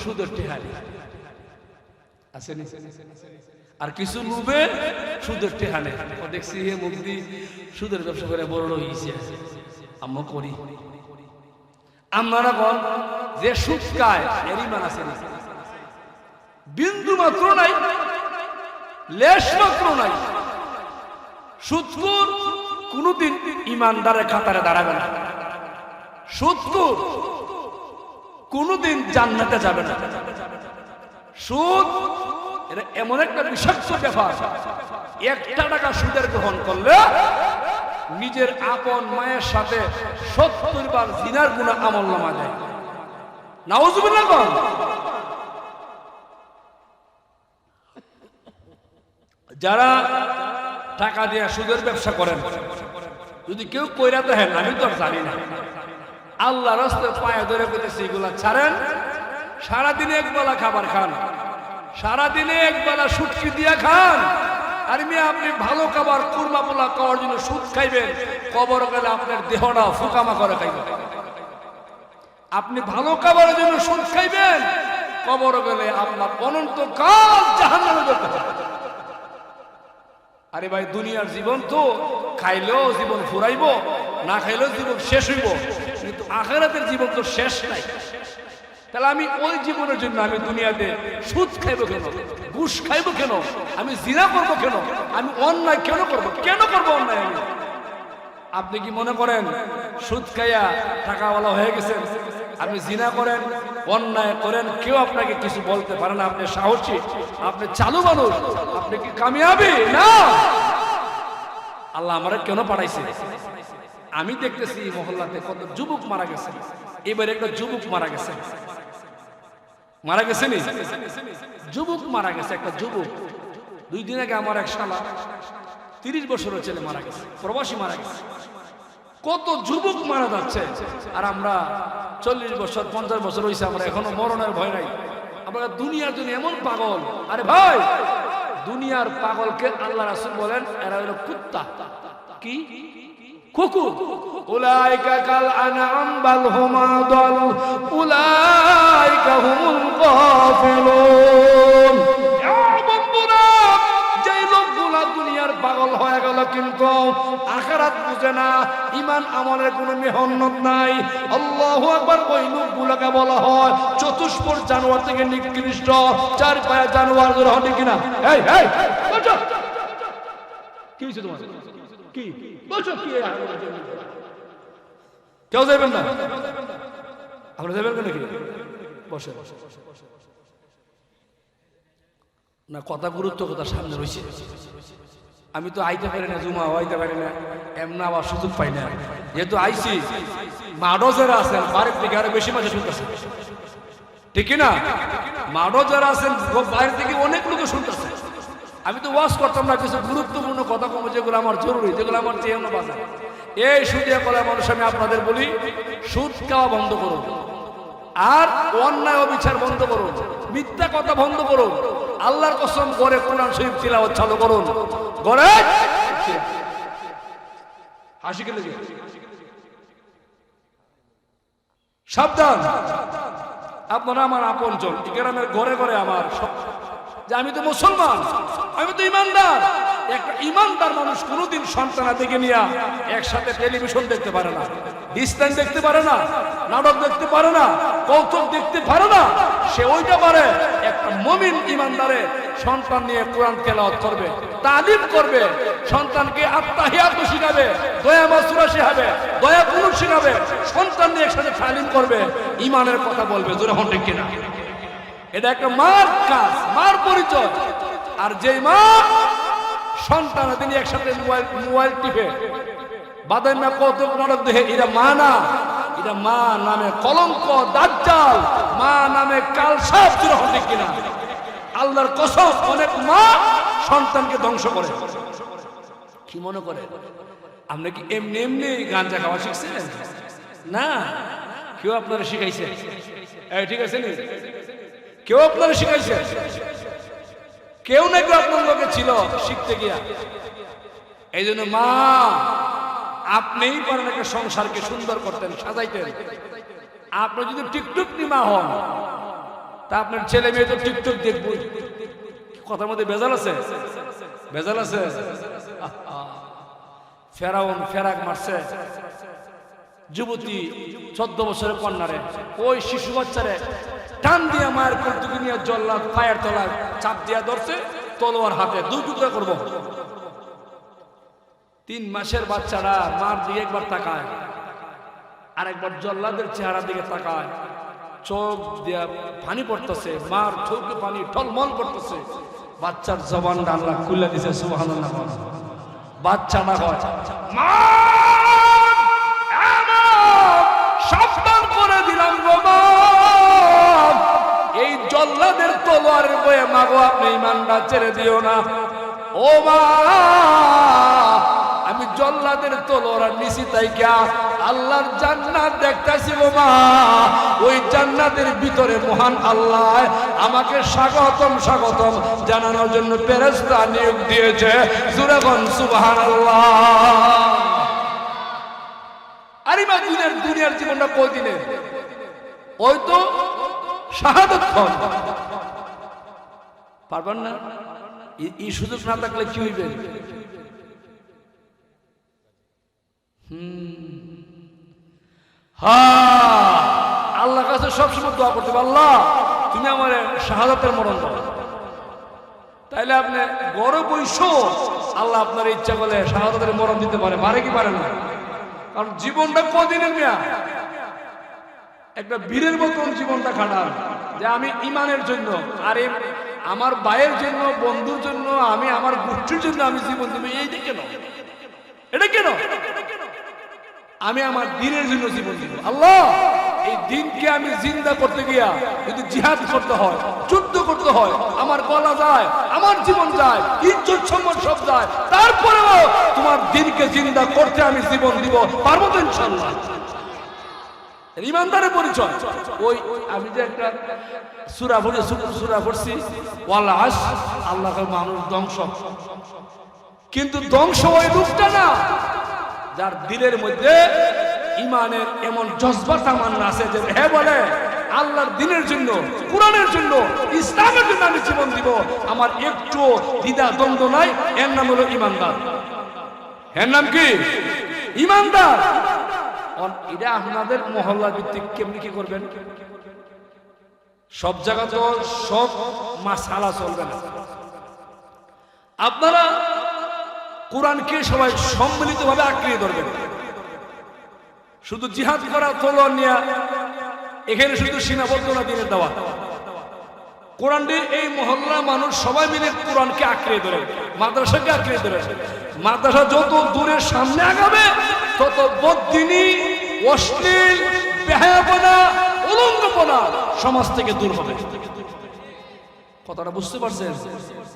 সুদের টেহারি আছে না? আর কিছু লুবে সুদের টেহানে দেখছি, হে মুক্তি সুদের ব্যবসা করে বড় হয়েছে, আমরা করি। আমরা বল যে সুদ খায় এর ঈমান আছে না? বিন্দু মাত্র নাই, লেশ মাত্র নাই। সুদখোর কোনদিন ইমানদারের কাতারে দাঁড়াবে না, সুদখোর কোনদিন জান্নাতে যাবে না। সুদ এটা এমন একটা বিষাক্ত ব্যাপার, একটা টাকা সুদের গ্রহণ করলে নিজের আপন মায়ের সাথে 70 বার জিনার গুনাহ আমলনামা দেয়। নাউজুবিল্লাহ। যারা টাকা দিয়ে সুদের ব্যবসা করেন, যদি কেউ কইরা দেখেন, আমি তো জানি না, আল্লাহ রাস্তায় পায়ে ধরে কইতেছে এগুলা ছাড়েন। সারাদিনে একবেলা খাবার খান, সারাদিনে একবেলা সুটকি দিয়া খান, আর মিয়া আপনি ভালো খাবার কুরমা পোলা খাওয়ার জন্য সুদ খাইবেন, কবর গেলে আপনার দেহটা ফুকামা করে খাইবেন। আপনি ভালো খাবারের জন্য সুদ খাইবেন, কবর গেলে আপনার অনন্তকাল জাহান্নামে যেতে হবে। আরে ভাই, দুনিয়ার জীবন তো খাইলেও জীবন ফুরাইব, না খাইলেও জীবন শেষ হইব, কিন্তু আখিরাতের জীবন তো শেষ নাই। তাহলে আমি ওই জীবনের জন্য আমি দুনিয়াতে সুদ খাইব কেন, ঘুষ খাইব কেন, আমি জিনা করব কেন, আমি অন্যায় কেন করব, কেন করব অন্যায় আমি? আপনি কি মনে করেন সুদ খাইয়া টাকাওয়ালা হয়ে গেছেন? আপনি জিনা করেন, অন্যায় করেন, কেউ আপনাকে কিছু বলতে পারে না, আপনি সাহসী, আপনি চালু মানুষ, আপনি কি কামিয়াবি না? আল্লাহ আমারে কেন পাঠাইছে? আমি দেখতেছি মহল্লাতে কত যুবক মারা গেছে, এবার একটা যুবক মারা গেছে, মারা গেছে নি, যুবক মারা গেছে, একটা যুবক। 2 দিন আগে আমার এক শালা 30 বছরের ছেলে মারা গেছে, প্রবাসী মারা গেছে। কত যুবক মারা যাচ্ছে, আর আমরা 40 বছর 50 বছর হয়েছে, আমরা এখনো মরণের ভয় নাই। আমরা দুনিয়ার জন্য এমন পাগল। আরে ভাই, দুনিয়ার পাগলকে আল্লাহ রাসূল বলেন এরা হলো কুত্তা। কি? কুকুর। উলাইকা কাল আনআম বাল হুম আদাল উলাইকা হুমুল গাফিলুন। যেই লোকগুলা দুনিয়ার পাগল হয়ে গেল কিন্তু আখিরাত বুঝে না, ঈমান আমলের কোনো মেহনত নাই। আল্লাহু আকবার। ওই লোকগুলোকে বলা হয় চতুষ্পদ জানোয়ার থেকে নিকৃষ্ট, 4 পায়া জানোয়ার ধরে হবে কিনা? এই এই বসো, কি হইছে তোমার? কি বলছো? কি কেউ যাবেন না? আপনারা যাবেন নাকি? বসে না, কথা গুরুত্ব কথা সামনে রয়েছে। আমি তো আইতে পারি না, জুমা আইতে পারি না, এমন আবার সুযোগ পাই না। যেহেতু আইসি, মাডো যারা আছেন বাড়ির থেকে আরো বেশি মাঝে শুনতেছে, ঠিক না? মাডো যারা আছেন বাইরে থেকে অনেক লোক শুনতেছে। আমি তো ওয়াজ করতাম না, কিছু গুরুত্বপূর্ণ কথা কম, যেগুলো আমার জরুরি, যেগুলো আমার চেয়ে বাজার। এই সুদিয়া কলা মানুষ আমি আপনাদের বলি, সুদ খাওয়া বন্ধ করুন, আর অন্যায় অবিচার বন্ধ করুন, মিথ্যা কথা বন্ধ করুন, আল্লাহর কসম করে কোরআন শরীফ তিলাওয়াত চালু করুন। করে হাসি গেলে সাবধান, আপনারা আমার আপনজন, গ্রামের ঘরে ঘরে আমার সব, যে আমি তো মুসলমান, আমি তো ইমানদার। একটা ইমানদার মানুষ কোনোদিন সন্তানা দেখে নিয়ে একসাথে টেলিভিশন দেখতে পারে না, ডিসপ্লে দেখতে পারে না, নাটক দেখতে পারে না, কৌতুক দেখতে পারে না। সে ওইটা পারে একটা মুমিন ইমানদারে সন্তান নিয়ে কোরআন তেলাওয়াত করবে, তালিম করবে, সন্তানকে আত্তাহিয়াত শিখাবে, দয়া মাসুরা শিখাবে, দয়া কুনুত শিখাবে, সন্তান নিয়ে একসাথে তালিম করবে, ইমানের কথা বলবে। জোরে হন ঠিক কিনা? এটা একটা মার কাজ, মার পরিচয়। আর যে মা সন্তান তিনি একসাথে মোবাইল টিপে বাদাইমা কৌতুক নাটক দেখে, এটা মা না, এটা মা নামে কলঙ্ক, দাজ্জাল, মা নামে কালসাপ। জোরে হন ঠিক কিনা? আল্লাহর কসম, অনেক মা সন্তানকে ধ্বংস করে। কি মনে করে? আপনি কি এমনি এমনি গাঁজা খাওয়া শিখছেন? না, কেউ আপনারা শিখাইছে? ঠিক আছে নি? কেউ আপনারা শিখাইছে? কেউ না কেউ আপনার লোকে ছিল শিখতে গিয়া। এই জন্য মা, আপনিই পারেন একটা সংসারকে সুন্দর করতেন, সাজাইতেন। আপনি যদি টিকটক নিমা হন, তা আপনার ছেলে মেয়ে তো টিকটক দেখবো। কথার মধ্যে ভেজাল আছে, ভেজাল আছে। ফেরাউন ফেরাক মারছে যুবতী 14 বছরের কন্যারে, ওই শিশু বাচ্চারে টান দিয়া মায়ের কর্তুকি নিয়ে জল্লাদ পায়ের তলায় চাপ দিয়া ধরছে, তলোয়ার হাতে 2 টুকরা করবো। 3 মাসের বাচ্চারা মার দিকে একবার তাকায়, আর একবার জল্লাদের চেহারা দিকে তাকায়, চোখ দিয়া পানি পড়তেছে, মার চোখে পানি টলমল করতেছে। বাচ্চার জবানটা আল্লাহ খুলে দিছে, সুবহানাল্লাহ। বাচ্চাটা হয়, মা সাবধান করে দিলাম গো মা, এই জল্লাদের তলোয়ারের বয়ে মাগো আপনি ঈমানটা ছেড়ে দিও না। ও মা, আমি জল্লাদের তলোয়ার নিছি তাইকা আল্লাহর জান্নাত দেখতাছি গো মা। ওই জান্নাতের ভিতরে মহান আল্লাহ আমাকে স্বাগতম স্বাগতম জানানোর জন্য ফেরেশতা নিয়োগ দিয়েছে। জোরে বল সুবহানাল্লাহ। আরে মা, দুনিয়ার জীবনটা কয়দিনের? ওই তো শাহাদাত পারবেন না। এই সুযোগ না থাকলে কি হইবে? আল্লাহর কাছে সবসময় দোয়া করতে হবে, আল্লাহ তুমি আমার শাহাদাতের মরণ দাও। তাইলে আপনি বড় বৈশ্য, আল্লাহ আপনার ইচ্ছা করলে শাহাদাতের মরণ দিতে পারে, পারে কি পারে না? কারণ জীবনটা কদিনের মেয়া, একটা বীরের মতন জীবনটা খাটান যে আমি ইমানের জন্য, আরে আমার ভাইয়ের জন্য, বন্ধুর জন্য, আমি আমার গোষ্ঠীর জন্য আমি জীবন দেব। এইটা কেন? এটা কেন? আমি আমার দ্বীনের জন্য জীবন দিব। আল্লাহ, এই দ্বীনকে আমি জিন্দা করতে গিয়া যদি জিহাদ করতে হয়, যুদ্ধ করতে হয়, আমার গলা যায়, আমার জীবন যায়, ইজ্জত সম্মান সব যায়, তারপরেও তোমার দ্বীনকে জিন্দা করতে আমি জীবন দিব। পারবো তো ইনশাআল্লাহ। ইমানদারের পরিচয় ওই আমি যে একটা সূরা পড়ছি, ওয়াল আসর, আল্লাহর মানুষ ধ্বংস, কিন্তু ধ্বংস ওই রূপটা না যার দিলের মধ্যে ইমানের এমন জজবা তামান্না আছে যে হে বলে আল্লাহর দ্বীনের জন্য, কোরআনের জন্য, ইসলামের জন্য আমি জীবন দিব, আমার একটু দ্বিধা দ্বন্দ্ব নাই। এর নাম হলো ইমানদার। এর নাম কি? ইমানদার। এটা আপনাদের মহল্লা ভিত্তিক কেমনি কি করবেন? সব জায়গা তো সব মাসালা চলবে না। আপনারা কোরআনকে সবাই সম্মিলিতভাবে আঁকড়িয়ে ধরবেন। শুধু জিহাদ করা তলোয়ার নিয়ে এখানে শুধু সীমাবদ্ধ না দিনের দাওয়াত। কোরআনটি এই মহল্লা মানুষ সবাই মিলে কোরআনকে আঁকড়িয়ে ধরে, মাদ্রাসাকে আঁকড়িয়ে ধরে। মাদ্রাসা যত দূরের সামনে আগাবে তত বদ্দিনী, অশ্লীল, বেহায়াপনা, উলঙ্গপনা সমাজ থেকে দূর হবে। কথাটা বুঝতে পারছেন?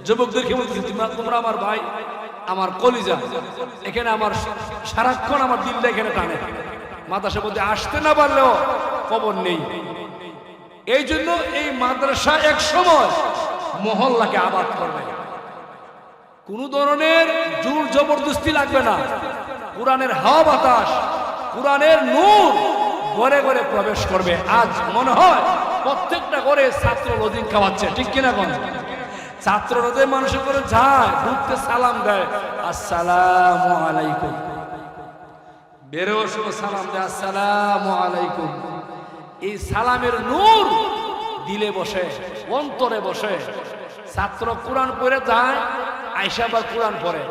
যুবকদেরকে বলছি, তোমরা আমার ভাই, আমার কলিজা, এখানে আমার সারাক্ষণ আমার দিলটা এখানে টানে। মাদ্রাসার মধ্যে আসতে না পারলেও খবর নেই। এই জন্য এই মাদ্রাসা এক সময় মহল্লাকে আবাদ করবে। কোন ধরনের জোর জবরদস্তি লাগবে না। কোরআনের হাওয়া বাতাস, কোরআনের নূর ঘরে ঘরে প্রবেশ করবে। আজ মনে হয় প্রত্যেকটা ঘরে ছাত্র লজিং খাওয়াচ্ছে, ঠিক কিনা কোন? ছাত্র রোদে মানুষের করে যায়, ঢুকতে সালাম দেয়, আসসালামু আলাইকুম। বেরোর সময় সালাম দেয়, আসসালামু আলাইকুম। এই সালামের নূর দিলে বসে, অন্তরে বসে। ছাত্র কোরআন পড়ে যায়, আয়েশা আবার কোরআন পড়ে,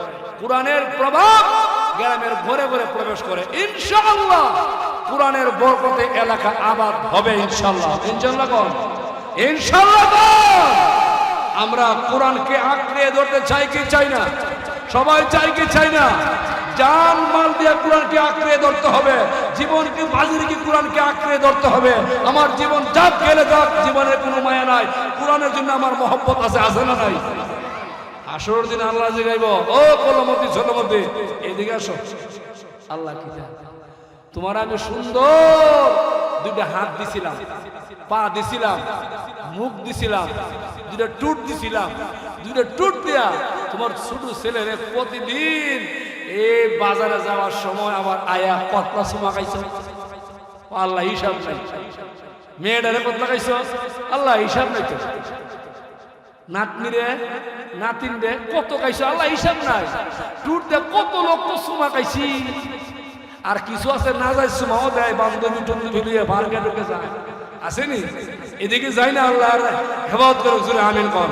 কোরআনের প্রভাব গ্রামের ঘরে ঘরে প্রবেশ করে। ইনশাআল্লাহ কোরআনের বরকতে এলাকা আবাদ হবে ইনশাআল্লাহ। ইনশাআল্লাহ কোন? ইনশাআল্লাহ কোন? আমরা কোরআনকে আঁকড়ে ধরতে চাই কি চাই না? সবাই চাই কি চাই না? জান মাল দিয়ে কোরআনকে আঁকড়ে ধরতে হবে, জীবনকে বাজি রেখে কোরআনকে আঁকড়ে ধরতে হবে। আমার জীবন যাক গেলে যাক, জীবনের কোনো মায়া নাই। কোরআনের জন্য আমার মহব্বত আছে, আছে না নাই? আসর দিন আল্লাহ জিগাইব, ও কলমতি ছোলমতি এদিকে আসো। আল্লাহ কি তোমার আমি সুন্দর দুইটা হাত দিছিলাম, পা দিছিলাম, মুখ দিছিলাম, দুইটা টুট দিছিলাম, দুইটা টুট দিয়া তোমার ছোট ছেলের প্রতিদিন এই বাজারে যাওয়ার সময় আবার আয়া কতলা সুমা খাইছ। আল্লাহ হিসাব নাই। মেয়েটারে কতলা খাইছ, আল্লাহ হিসাব নাই। তো নাতনিরে নাতিনরে কত খাইছ, আল্লাহ হিসাব নাই। টুট দিয়ে কত লক্ষ সুমা খাইছি। আর কিছু আছে না যায় সুমাও দেয়, বান্ধবী টন্ধু ফেলিয়ে বার্গে ঢুকে যায়, আসেনি? এদিকে যাই না, আল্লাহ হেফাজত করে জোরে আমিন কর।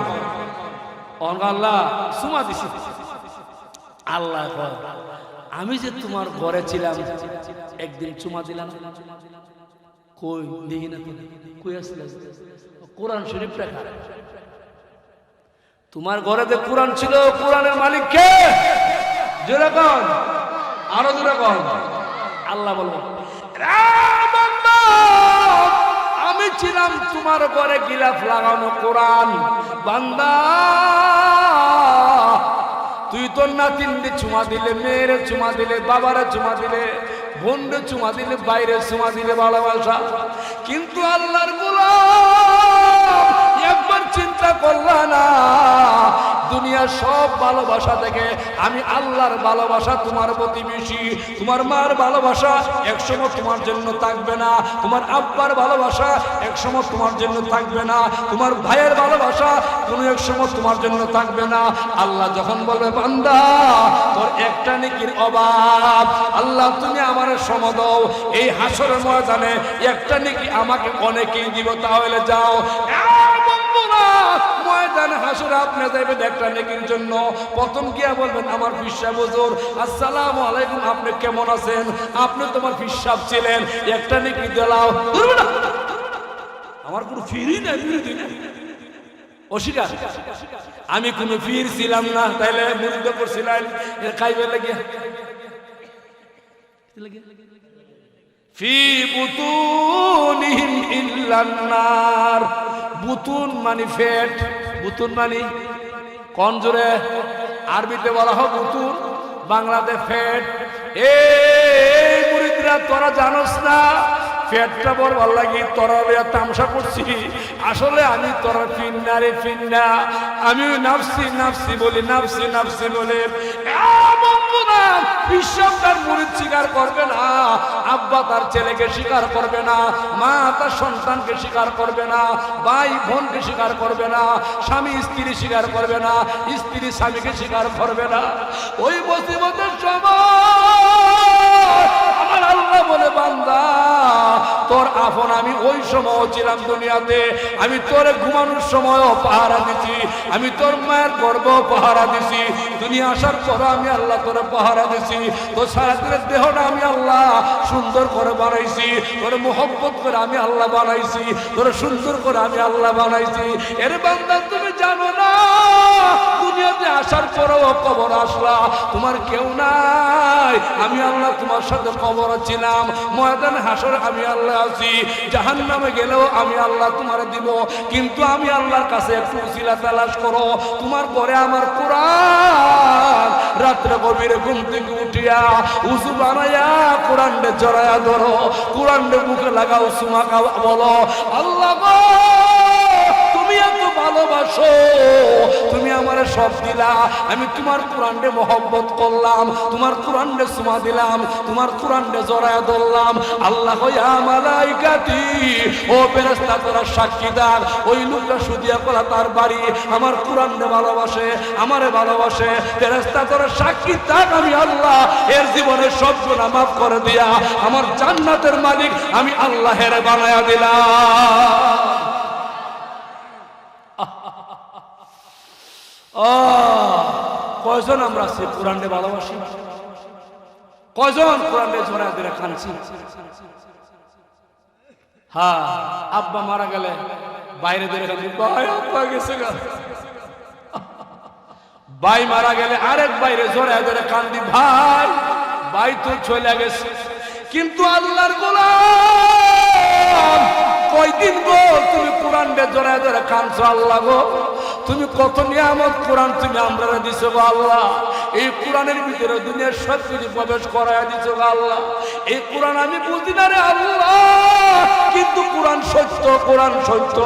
আল্লাহ সুমা দিছি, আল্লাহ আমি যে তোমার ঘরে ছিলাম একদিন চুমা দিলাম কই দেখি না কই আসলে কোরআন শরীফ রাখা তোমার ঘরে যে কোরআন ছিল কোরআনের মালিক কে যেরকম আরো যেরকম আল্লাহ বলবো আমি ছিলাম তোমার ঘরে গিলাফ লাগানো কোরআন বান্দা তুই তোর নাতিনকে চুমা দিলে মেয়েরে চুমা দিলে বাবারে চুমা দিলে বোনরে চুমা দিলে বাইরে চুমা দিলে ভালোবাসা কিন্তু আল্লাহর গোলাম একবার চিন্তা করলা না দুনিয়ার সব ভালোবাসা থেকে আমি আল্লাহর ভালোবাসা তোমার প্রতি বেশি তোমার মার ভালোবাসা একসময় তোমার জন্য থাকবে না তোমার আব্বার ভালোবাসা একসময় তোমার জন্য থাকবে না তোমার ভাইয়ের ভালোবাসা কোনো এক সময় তোমার জন্য থাকবে না আল্লাহ যখন বলবে বান্দা তোর একটা নেকির অভাব আল্লাহ তুমি আমার সময় দাও এই হাসরের ময়দানে একটা নেকি আমাকে অনেকেই দিব তাহলে যাও ময়দানে হাসরে আপনি যাবেন একটা নেকির জন্য প্রথম গিয়া বলবেন আমার পিসাব হুজুর আসসালামু আলাইকুম আপনি কেমন আছেন আপনি তোমার পিসাব ছিলেন একটা নেকি দিলাও আমার কোনো ফিরি না বিরোধী না অস্বীকার আমি কোনো ফির ছিলাম না তাইলে মুরিদ করছিলেন খাইবে লাগিয়া ফি বুতুনিহিম ইল্লান নার বুতুন মানে পেট বুতুন মানে কোন জোরে আরবিতে বলা হয় বুতুন বাংলাতে পেট এই মুরিদরা তোরা জানোস না পেটটা বড় ভালো লাগে তোরা তামসা করছি আসলে আমি তোরা ফিন্না রে ফিন্না আমি নাফসি নাফসি বলি নাফসি নাফসি বলে বিশ্বাস তার মুরিদ স্বীকার করবে না আব্বা তার ছেলেকে স্বীকার করবে না মা তার সন্তানকে স্বীকার করবে না ভাই বোনকে স্বীকার করবে না স্বামী স্ত্রী স্বীকার করবে না স্ত্রী স্বামীকে স্বীকার করবে না ওই মুসিবতের সময় আমার আল্লাহ বলে বান্দা তোর আপন আমি ওই সময় ছিলাম দুনিয়াতে আমি তোর ঘুমানোর সময় পাহারা দিছি আমি তোর মায়ের গর্ভ পাহারা দিছি দুনিয়া আসার পর আমি আল্লাহ তোর পাহারা দিছি তোর সারাদিনের দেহটা আমি আল্লাহ সুন্দর করে বানাইছি তোর মোহব্বত করে আমি আল্লাহ বানাইছি তোর সুন্দর করে আমি আল্লাহ বানাইছি এর বান্দা তুমি জানো না দুনিয়াতে আসার পরেও কবর আসলা তোমার কেউ নাই আমি আল্লাহ তোমার সাথে কবর ছিলাম ময়দানে হাসর আমি আল্লাহ আছি জাহান্নামে গেলেও আমি আল্লাহ তোমার দিব কিন্তু আমি আল্লাহর কাছে একটু উসিলা তালাশ করো তোমার পরে আমার কোরআন রাত্রে গভীরে ঘুম থেকে উঠিয়া উজু বানাইয়া কোরআনকে জড়াইয়া ধরো কোরআনকে বুকে লাগাও সুমাকা বলো আল্লাহ তুমি এত ভালোবাসো তুমি আমার সব দিলা আমি তোমার কোরআনকে মহব্বত করলাম তোমার কোরআনকে সুমা দিলাম তোমার কোরআনকে জড়াইয়া ধরলাম আল্লাহ ইয়া মালাইকাতি ও ফেরেশতা তোরা সাক্ষী দাও ওই লোকটা সুদিয়া কলা তার বাড়ি আমার কোরআনকে ভালোবাসে আমারে ভালোবাসে ফেরেশতা তোরা সাক্ষী থাক আমি আল্লাহ এর জীবনের সব গুনাহ মাফ করে দিয়া আমার জান্নাতের মালিক আমি আল্লাহের বানায়া দিলাম কয়জন আমরা সে কোরআনকে ভালোবাসি কয়জন কোরআনকে জড়ায় ধরে কাঁদছি হ্যাঁ আব্বা মারা গেলে বাইরে ধরে কাঁদছি ভাই আব্বা গেছে গা ভাই মারা গেলে আরেক বাইরে জড়ায় ধরে কাঁদি ভাই ভাই তো চলে গেছে কিন্তু আল্লাহর গোলাম কয়দিন গো তুমি কোরআনকে জড়ায় ধরে কাঁদছো আল্লাহ গো তুমি কত নিয়ামত কোরআন তুমি আমরা দিছো গো আল্লাহ এই কোরআনের ভিতরে দুনিয়ার সব কিছু প্রবেশ করায় দিছো গো আল্লাহ এই কোরআন আমি বুঝি না রে আল্লাহ কিন্তু কোরআন সত্য কোরআন সত্য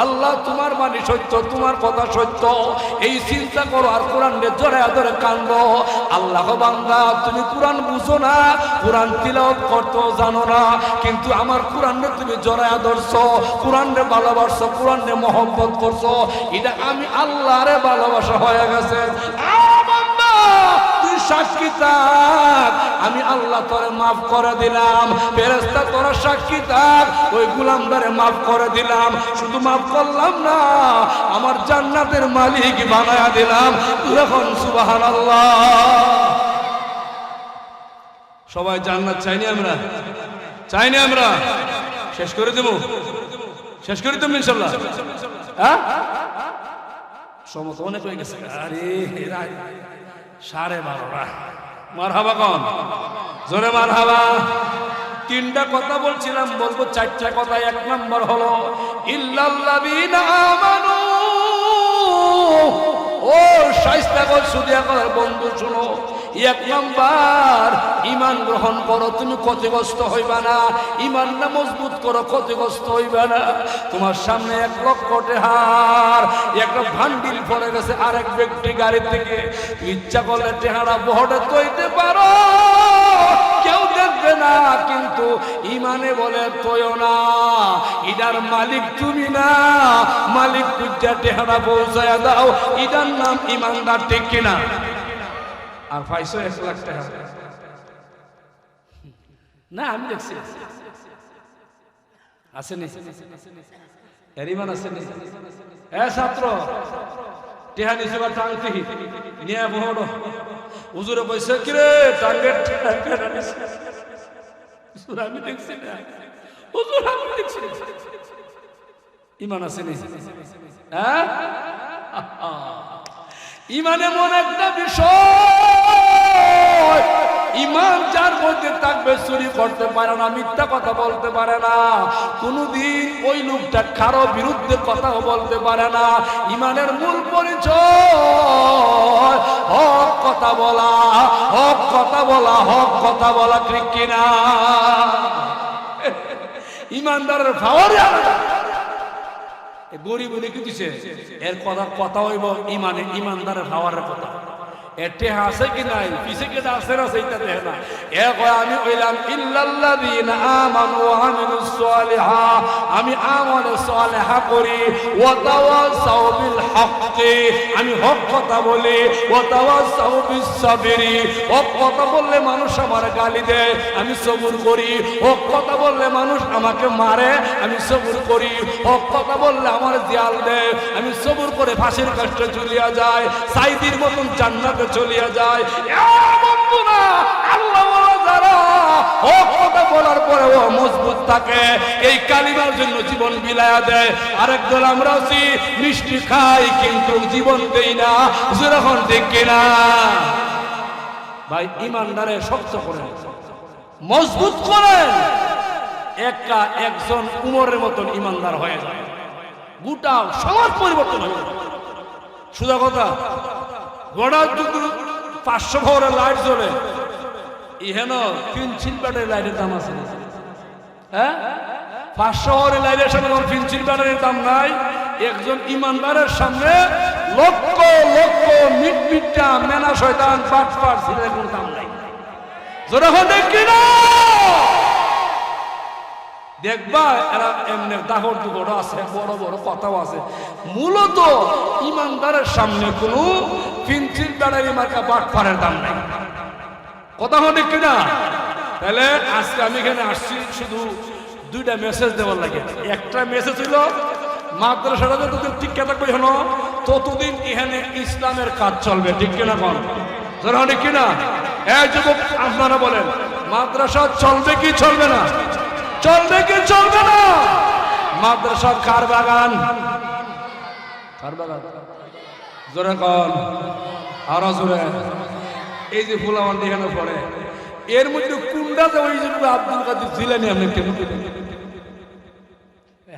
আল্লাহ তোমার বাণী সত্য তোমার কথা সত্য এই চিন্তা করো আর কোরআনকে জড়ায় ধরে কান্দো আল্লাহ বান্দা তুমি কোরআন বুঝো না কোরআন তিলাওয়াত করতে জানো না কিন্তু আমার কোরআনকে তুমি জড়ায় ধরছো কোরআনকে ভালোবাসছো কোরআনকে মহব্বত করছো এটা আমি আল্লাহরে ভালোবাসা হয়ে গেছে তুই সাক্ষী থাক আমি আল্লাহ তোরে মাফ করে দিলাম ফেরেশতা তোরা সাক্ষী থাক ওই গোলামদারে মাফ করে দিলাম শুধু মাফ করলাম না আমার জান্নাতের মালিক বানায়া দিলাম তুই এখন সুবহানাল্লাহ সবাই জান্নাত চাইনি আমরা, চাইনি আমরা। শেষ করে দেব, শেষ করে দেব ইনশাআল্লাহ। হ্যাঁ, সময় তো অনেক হয়ে গেছে। আরে 12:30। মারহাবা কোন জোরে মারহাবা। তিনটা কথা বলছিলাম, বলবো চারটা কথা। এক নম্বর হলো ইল্লাল্লাযীনা আমানু। ও শাইস্তাগর সুদিয়াগর বন্ধু শুনো, এক নম্বর ঈমান গ্রহণ করো, তুমি ক্ষতিগ্রস্ত হইবা না। ঈমানটা মজবুত করো, ক্ষতিগ্রস্ত হইবা না। তোমার সামনে 1 লক্ষ টাকার একটা ভান্ডিল পড়ে গেছে আরেক ব্যক্তি গাড়ি থেকে, ইচ্ছা করলে টাকাটা বহরে তৈতে পারো, কেউ দেখবে না, কিন্তু ঈমানে বলে তৈও না। ইদার মালিক তুমি না, মালিক পূজা টাকাটা পৌঁছায়া দাও, ইদার নাম ঈমানদার, ঠিক কিনা? আর 1 লাখ টাকা না, আমি দেখছি আসেনি, এর ঈমান আসেনি। এ ছাত্র, টেহা নিচে বা টাঙ্কি নিয়ে বড় হুজুরে বলছে, কিরে টাঙ্গের আমি দেখছি না হুজুর, আমি দেখছি। ঈমান আসেনি? হ্যাঁ, ঈমান এমন একটা বিষয়, ঈমান যার মধ্যে থাকবে চুরি করতে পারে না, মিথ্যা কথা বলতে পারে না, কোনদিন ওই লোকটা কারো বিরুদ্ধে কথাও বলতে পারে না। ঈমানের মূল পরিচয় হক কথা বলা, হক কথা বলা, হক কথা বলা, ঠিক কিনা? ঈমানদারের পাওয়ারই আলাদা। গরিব লিখে দিছে, এর কথা হইব ঈমানে, ঈমানদারের পাওয়ারের কথা। এর টেহা আছে কি নাই, পিছে কেটে আছে না, সেইটা দেখে না। এ কয় আমি হইলাম ইল্লাল্লাযীনা আমানু ওয়া আমিলুস সালিহাত, আমি আমলে সালেহা করি, ওয়া তাওয়াসাউ বিল হক্কি, আমি হক কথা বলি, ওয়া তাওয়াসাউ বিস সাবরি, হক কথা বললে মানুষ আমার গালি দেয়, আমি সবুর করি। হক কথা বললে মানুষ আমাকে মারে, আমি সবুর করি। হক কথা বললে আমার জিয়াল দেয়, আমি সবুর করে ফাঁসির কাষ্টে ঝুলিয়া যায়, সাইদির মতন জান্নাতে চলিয়া যায়। বন্ধুরা, আল্লাহ যারা হক কথা বলার পরে ও মজবুত থাকে, এই কালিমার জন্য জীবন বিলায়া দেয়। আরেক দল আমরা আছি, মিষ্টি খাই কিন্তু জীবন দেই না, যেরকম ঠিক কিনা? ভাই, ঈমানদারে শক্ত করেন, মজবুত করেন, একজন উমরের মতন ঈমানদার হয়ে যায়, গোটা সমাজ পরিবর্তন হয়ে যায়। সোজা কথা, গোটা যদি 500 ভোরের লাইট জ্বলে, ইহেন 3 ব্যাটারি লাইটের দাম আছে না? হ্যাঁ, 500 ভোরের লাইটের সামনে 3 ব্যাটারির দাম নাই। একজন ঈমানদারের সামনে লক্ষ লক্ষ মিটমিটা মেনা শয়তান বাটপার ছিলের কোনো দাম নাই। জোরে হবে কিনা? দেখবা এরা এমনি দাহর দুগড় আছে, বড় বড় কথাও আছে। মূলত ঈমানদারের সামনে কোনো ফিনচিল ব্যাটারি মার্কা বাটপারের দাম নাই। কথা হবে কিনা? তাহলে আজকে আমি এখানে আসছি শুধু 2টা মেসেজ দেওয়ার লাগে। একটা মেসেজ ছিল, মাদ্রাসাটা যতদিন টিকে থাকবে হলো ততদিন এখানে ইসলামের কাজ চলবে, ঠিক কিনা? কোন ধরো ঠিক কিনা? এই যুবক আপনারা বলেন, মাদ্রাসা চলবে কি চলবে না? চলবে কি চলবে না? মাদ্রাসা কার বাগান? কার বাগান? জোরে কন, আরো জোরে। এই যে ফুলামান্ডি এখানে পড়ে, এর মধ্যে কুন্ডাতে ওই যে আব্দুল কাদের জিলানী, আপনি কেমন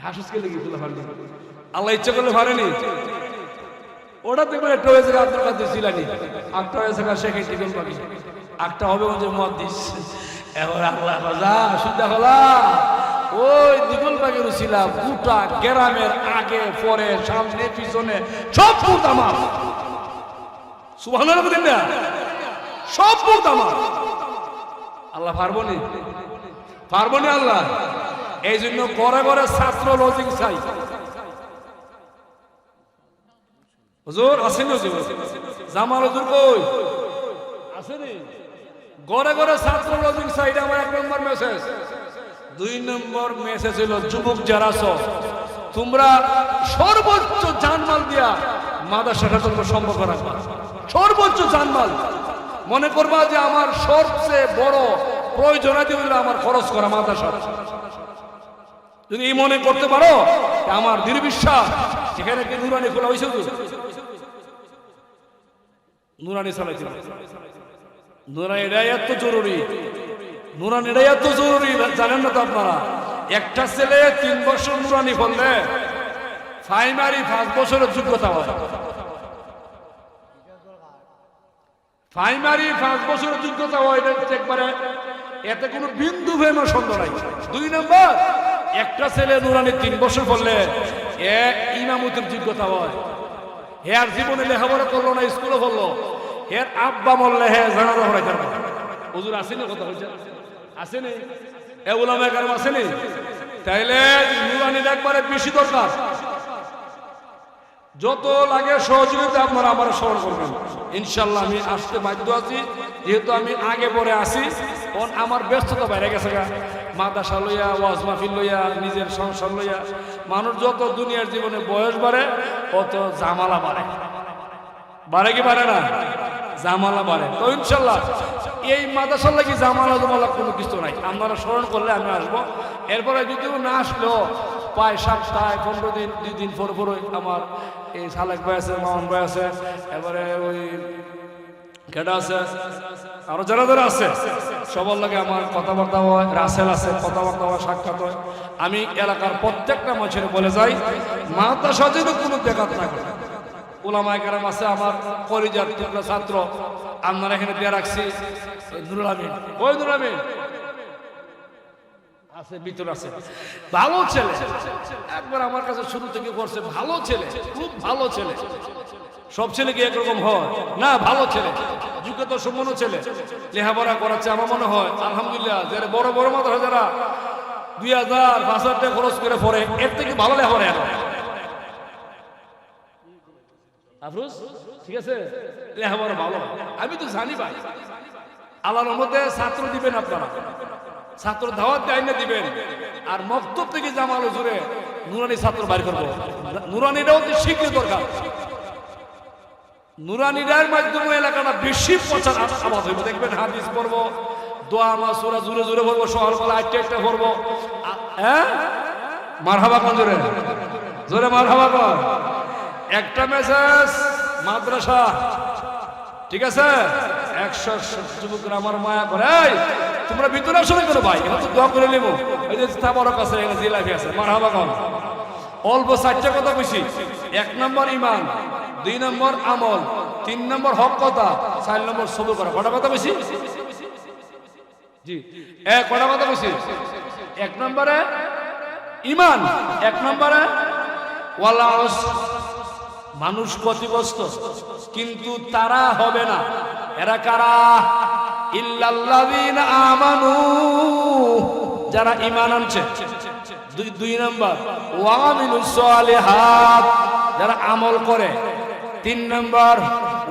হাসুসকে লেগে ফুলামান্ডি আল্লাহ ইচ্ছা করলে পারেনি। ওটা দেখবেন একটা হয়েছে আব্দুল কাদের জিলানী, একটা হয়েছে শেখ টিকেন পাখি, একটা হবে ওই যে মুহাদ্দিস। এবার আল্লাহ রাজা সুবিধা হলা ওই দিগুল পাখির ছিল গোটা গ্রামের আগে পরে সামনে পিছনে সব পুত আমার। সুবহানাল্লাহ বলেন না, সব পুত আমার। আল্লাহ পারবনি, পারবনি আল্লাহ। এই জন্য ঘরে ঘরে ছাত্র লজিং চাই। হুজুর আসেন, হুজুর জামাল হুজুর কই আসেনি? ঘরে ঘরে ছাত্র লজিং চাই, এটা আমার 1 নম্বর মেসেজ। 2 নম্বর মেসেজ হলো, যুবক যারা আছো তোমরা সর্বোচ্চ জানমাল দিয়া মাদ্রাসাটা তোমরা সম্ভব রাখবা। সর্বোচ্চ জানমাল মনে করবা যে আমার সবচেয়ে বড় প্রয়োজনাদি হইলে আমার খরচ করা মাদ্রাসা। যদি এই মনে করতে পারো আমার দৃঢ় বিশ্বাস এখানে কি নুরানি খোলা হয়েছে, নুরানি চালাইছিল, নুরানি এটাই এত জরুরি, নুরানি এটাই এত জরুরি জানেন না তো আপনারা। একটা ছেলে 3 বছর নুরানি পড়লে প্রাইমারি 5 বছরের যোগ্যতা হয়, প্রাইমারি 5 বছরের যোগ্যতা হয়, একবারে এতে কোনো বিন্দু ভেমা সন্দেহ নাই। 2 নম্বর, একটা ছেলে নুরানি 3 বছর পড়লে ইমামতির যোগ্যতা হয়। আর জীবনে লেখাপড়া করলো না, স্কুলে পড়লো, এর আব্বা মরলে জানাজা পড়াইতে পারবে। হুজুর আসেনি, কথা হয়েছে আসেনি, এ উলামায়ে কেরাম আসেনি। তাইলে নুরানির একবারে বেশি দরকার। যত লাগে সহযোগিতা আপনারা আমার স্মরণ করবেন, ইনশাল্লাহ আমি আসতে বাধ্য আছি, যেহেতু আমি আগে পরে আসি। আমার ব্যস্ততা বাইরে গেছে, মাদ্রাসা লইয়া, ওয়াজ মাহফিল লইয়া, নিজের সংসার লইয়া। মানুষ যত দুনিয়ার জীবনে বয়স বাড়ে অত জামালা বাড়ে, বাড়ে কি বাড়ে না? জামালা বাড়ে। তো ইনশাল্লাহ এই মাদ্রাসার লাগি জামালা জমালা কোনো কিছু নাই, আপনারা স্মরণ করলে আমি আসবো। এরপরে যদিও না আসলেও প্রায় সপ্তাহে 15 দিন, 2 দিন পর পর আমার এই সালেক ভাই আছে, মামুন ভাই আছে, এবারে ওই কেডা আছে, আরো যারা যারা আছে সবার লাগে আমার কথাবার্তা হয়, রাসেল আছে, কথাবার্তা হয়, সাক্ষাৎ হয়। আমি এলাকার প্রত্যেকটা মানুষের বলে যাই, মাদ্রাসা যেন কোনো ব্যাঘাত না করে। উলামায়ে কেরাম আছে, আমার কলিজার টুকরা ছাত্র, আপনারা এখানে দিয়ে রাখছি, নুরুল আমিন, ওই নুরুল আমিন আছে, ভিতর আছে, ভালো ছেলে, একবার আমার কাছে শুরু থেকে করছে, ভালো ছেলে, খুব ভালো ছেলে। সব ছেলে কি একরকম হয় না? ভালো ছেলে, যোগ্যতা সম্পন্ন ছেলে, লেখাপড়া করাচ্ছে। আমার মনে হয় আলহামদুলিল্লাহ, যারা বড় বড় মাদ্রাসা যারা 2000-5000 টাকা খরচ করে পড়ে, এর থেকে ভালো লেখাপড়া এখন আফরোজ, ঠিক আছে, লেখাপড়া ভালো। আমি তো জানি ভাই, আল্লাহর রহমতে ছাত্র দিবেন আপনারা, ছাত্র দাওয়াত দেয় না দিবেন। আর মক্তব থেকে জামাল হুজুরে নুরানি ছাত্র বাইর করবো, নুরানিটাও তো শিখতে দরকার। নুরানিটার মাধ্যমে এলাকাটা বেশি প্রচার আবাদ হইব। দেখবেন হাদিস পড়বো, দোয়া মাসুরা জুড়ে জুড়ে পড়বো, সকালবেলা একটা পড়বো। হ্যাঁ, মারহাবা কোন জোরে জোরে মারহাবা কর। একটা মেসেজ মাদ্রাসা, ঠিক আছে, 100 যুবকরা আমার মায়া করে, তোমরা ভিতরে আসলে কেন ভাই, এবার তো দোয়া করে নেবো। এই যে তাবারক আছে, এখানে জিলাপি আছে, মারহাবা কর। অল্প 4টা কথা কইছি। 1 নম্বর ঈমান, 2 নম্বর আমল, 3 নম্বর হক কথা, 4 নম্বর সবর করা। কটা কথা কইছি? জি, কটা কথা কইছি? 1 নম্বরে ঈমান, 1 নম্বরে ওয়ালা মানুষ ক্ষতিগ্রস্ত, কিন্তু তারা হবে না। এরা কারা? ইল্লাল্লাযীনা আমানু, যারা ঈমান আনছে। 2 নম্বর ওয়া আমিলুস সালিহাত, যারা আমল করে। 3 নম্বর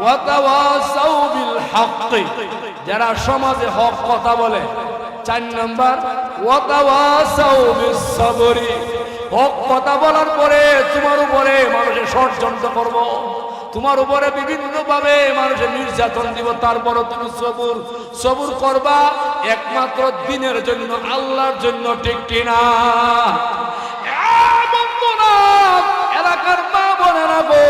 ওয়া তাওয়াসাউ বিল হক, যারা সমাজে হক কথা বলে। 4 নম্বর ওয়া তাওয়াসাউ বিস সাবরি, হক কথা বলার পরে তোমার উপরে মানুষের ষড়যন্ত্র করব, তোমার উপরে বিভিন্ন ভাবে মানুষের নির্যাতন দিব, তারপরও তুমি সবুর করবা একমাত্র দিনের জন্য, আল্লাহর জন্য, ঠিক কিনা? এলাকার মা বোনেরা গো,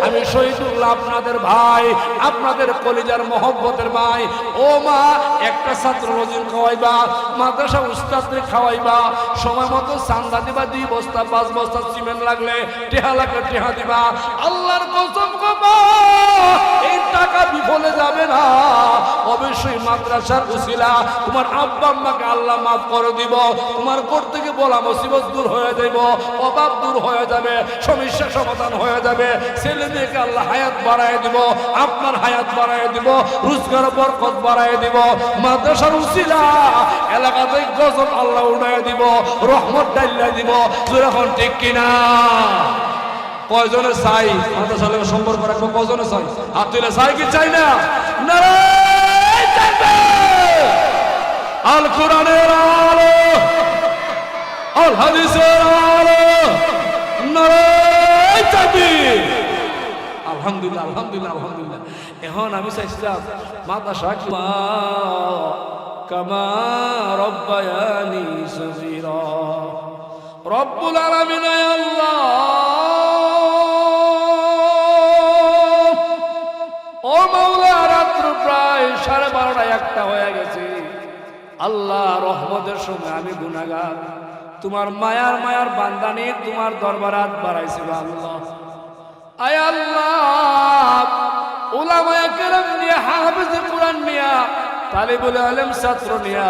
আমি শহীদুল্লাহ আপনাদের ভাই, আপনাদের কলিজার মহব্বতের ভাই। ও মা, একটা ছাত্র রোজিন খাওয়াইবা, মাদ্রাসা উস্তাদরে খাওয়াইবা, সময় মতো চান্দা দিবা, 2 বস্তা 5 বস্তা সিমেন্ট লাগলে টেহা লাগলে টেহা দিবা। আল্লাহর কসম গো, এই টাকা বিফলে যাবে না। অবশ্যই মাদ্রাসার উসিলা তোমার আব্বা আম্মাকে আল্লাহ মাফ করে দিব, তোমার ঘর থেকে বলা মুসিবত দূর হয়ে যাইব, অভাব দূর হয়ে যাবে, সমস্যা সমাধান হয়ে যাবে। ছেলে মেয়েকে আল্লাহ হায়াত বাড়ায় দিব, আপনার হায়াত বাড়ায় দিব, রোজগার বরকত বাড়ায় দিব। মাদ্রাসার উসিলা এলাকাতে গজব আল্লাহ উড়ায় দিব, রহমত ডাইল্লা দিব। যখন ঠিক কিনা? কয়জনে চাই মাদ্রাসার সঙ্গে সম্পর্ক রাখবো? কয়জনে চাই? হাত তুলে চাই কি চাই না? নারায়ে তাকবীর! আল কোরআনের আলো, আল হাদিসের আলো, নারায়ে তাকবীর! আলহামদুলিল্লাহ, আলহামদুলিল্লাহ, আলহামদুলিল্লাহ। এখন আমি চাইছিলাম মাদ্রাসা কামা রব্বায়ানি সগীরা। রব্বুল আলামিন আল্লাহ, ও মাওলা, রাত্র প্রায় 12:30 1টা হয়ে গেছে। আল্লাহ, রহমতের সময় আমি গুনাহগার, তোমার মায়ার বান্দানি তোমার দরবারে হাত বাড়াইছিল। আল্লাহ, আয় আল্লাহ, উলামায়ে কেরাম নিয়া, হাফেজে কোরআন নিয়া, তালিবুল ইলম ছাত্র নিয়া,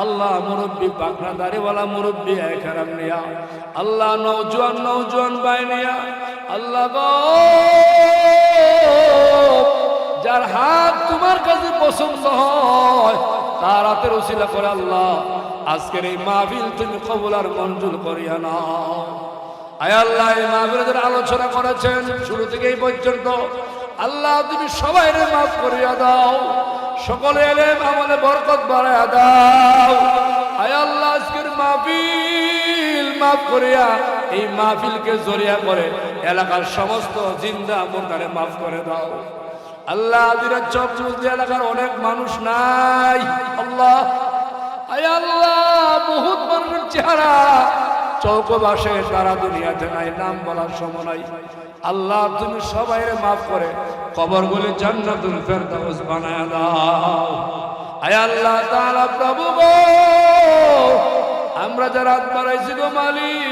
আল্লাহ মুরব্বী পাকনা দাড়িওয়ালা মুরব্বী কেরাম নিয়া, আল্লাহ নওজোয়ান ভাই নিয়া, আল্লাহ গো, যার হাত তোমার কাছে পছন্দ হয় তার হাতের উসিলা করে আল্লাহ আজকের এই মাহফিল তুমি কবুল আর মঞ্জুর করিয়া নাও। আয় আল্লাহ, এই মাহফিলের আলোচনা করেছেন শুরু থেকে এই পর্যন্ত, আল্লাহ তুমি সবাইকে মাফ করিয়া দাও, সকলে ইলম আমলে বরকত বাড়াইয়া দাও। আয় আল্লাহ, আজকের মাহফিল মাফ করিয়া এই মাহফিলকে জরিয়া করে এলাকার সমস্ত জিন্দা মুর্দারে মাফ করে দাও। আল্লাহ, দিনের চকচুজ এলাকার অনেক মানুষ নাই আল্লাহ, আয় আল্লাহ, বহুত মানুষের চেহারা চৌক বাসে তারা দুনিয়াতে নাই, নাম বলার সময় নাই। আল্লাহ, তুমি সবাইরে মাফ করে কবরগুলি জান্নাতুল ফেরদাউস বানায়া দাও। আয় আল্লাহ তাআলা, প্রভু গো, আমরা যারা হাত বাড়াইছি গো মালিক,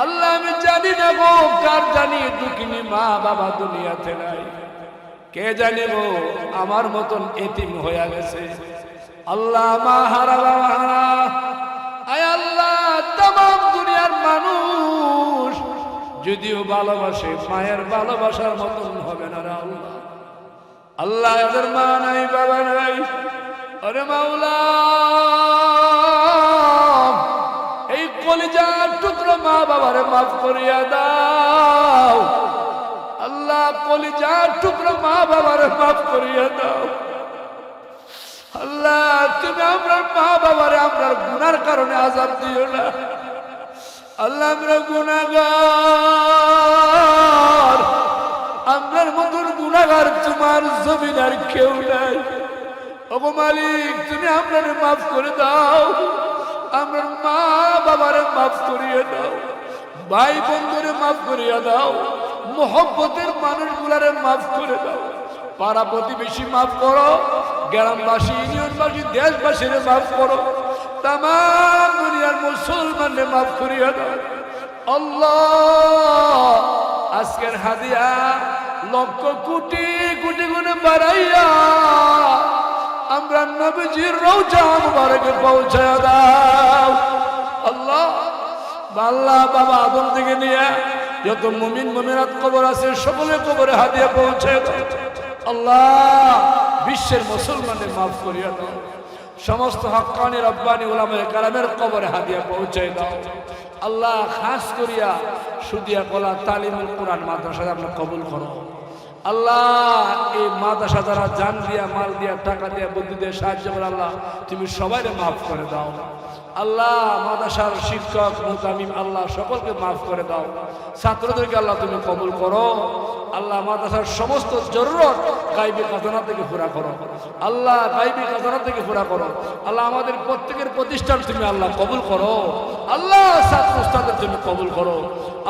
আল্লাহ আমি জানি না গো, কার জানি দুঃখিনী মা বাবা দুনিয়াতে নাই, কে জানি গো আমার মতন এতিম হয়ে গেছে। আল্লাহ, মা হারা বাবা হারা, আয় আল্লাহ, तमाम দুনিয়ার মানুষ যদিও ভালোবাসে, মায়ের ভালোবাসার মতন হবে না রে আল্লাহ। আল্লাহ, এদের মা নাই বাবা নাই, আরে মাওলা, এই কলিজার টুকরো মা বাবারে মাফ করিয়া দাও। আল্লাহ, কলিজার টুকরো মা বাবারে মাফ করিয়া দাও। আল্লাহ, তুমি আমরা মা বাবারে আমরা গুনার কারণে আযাব দিও না। আল্লাহ, আমরা গুনাহগার, আমরার মতন গুনাহগার তোমার জমিন আর কেউ নাই। ওগো মালিক, তুমি আমরারে মাফ করে দাও, আমরার মা বাবারে মাফ করিয়ে দাও, ভাই বন্ধুরে মাফ করিয়া দাও, মোহব্বতের মানুষগুলারে মাফ করে দাও, পাড়া প্রতিবেশী মাফ করো, গ্রামবাসী, ইউনিয়নবাসী, দেশবাসীরে মাফ করো, तमाम দুনিয়ার মুসলমানরে মাফ করিয়া দাও। আল্লাহ, আজকের হাদিয়া লক্ষ কোটি কোটি গুণে বাড়াইয়া আমরা নবীজির রওজা মুবারকে পৌঁছায়া দাও। আল্লাহ, আল্লাহ, বাবা আদম থেকে নিয়ে যত মুমিন মুমিনাত কবর আছে সকলের কবরে হাদিয়া পৌঁছায় দাও। আল্লাহ, বিশ্বের মুসলমানদের মাফ করিয়া দাও, সমস্ত হক্কানি রব্বানি উলামায়ে কেরামের কবরে হাদিয়া পৌঁছায় দাও। আল্লাহ, খাস করিয়া সুদিয়া কলা তালিমুল কোরআন মাদ্রাসা আপনি কবুল করো। আল্লাহ, এই মাদ্রাসা যারা জান দিয়া, মাল দিয়া, টাকা দিয়া, বুদ্ধি দিয়ে সাহায্য করে, আল্লাহ তুমি সবাইকে মাফ করে দাও। আল্লাহ, মাদ্রাসার শিক্ষক মুতামিম আল্লাহ সকলকে মাফ করে দাও, ছাত্রদেরকে আল্লাহ তুমি কবুল করো। আল্লাহ, মাদ্রাসার সমস্ত জরুরত গায়বী খাজানা থেকে পুরা করো। আল্লাহ, গায়বী খাজানা থেকে পুরা করো। আল্লাহ, আমাদের প্রত্যেকের প্রতিষ্ঠান তুমি আল্লাহ কবুল করো। আল্লাহ, ছাত্র উস্তাদের জন্য কবুল করো।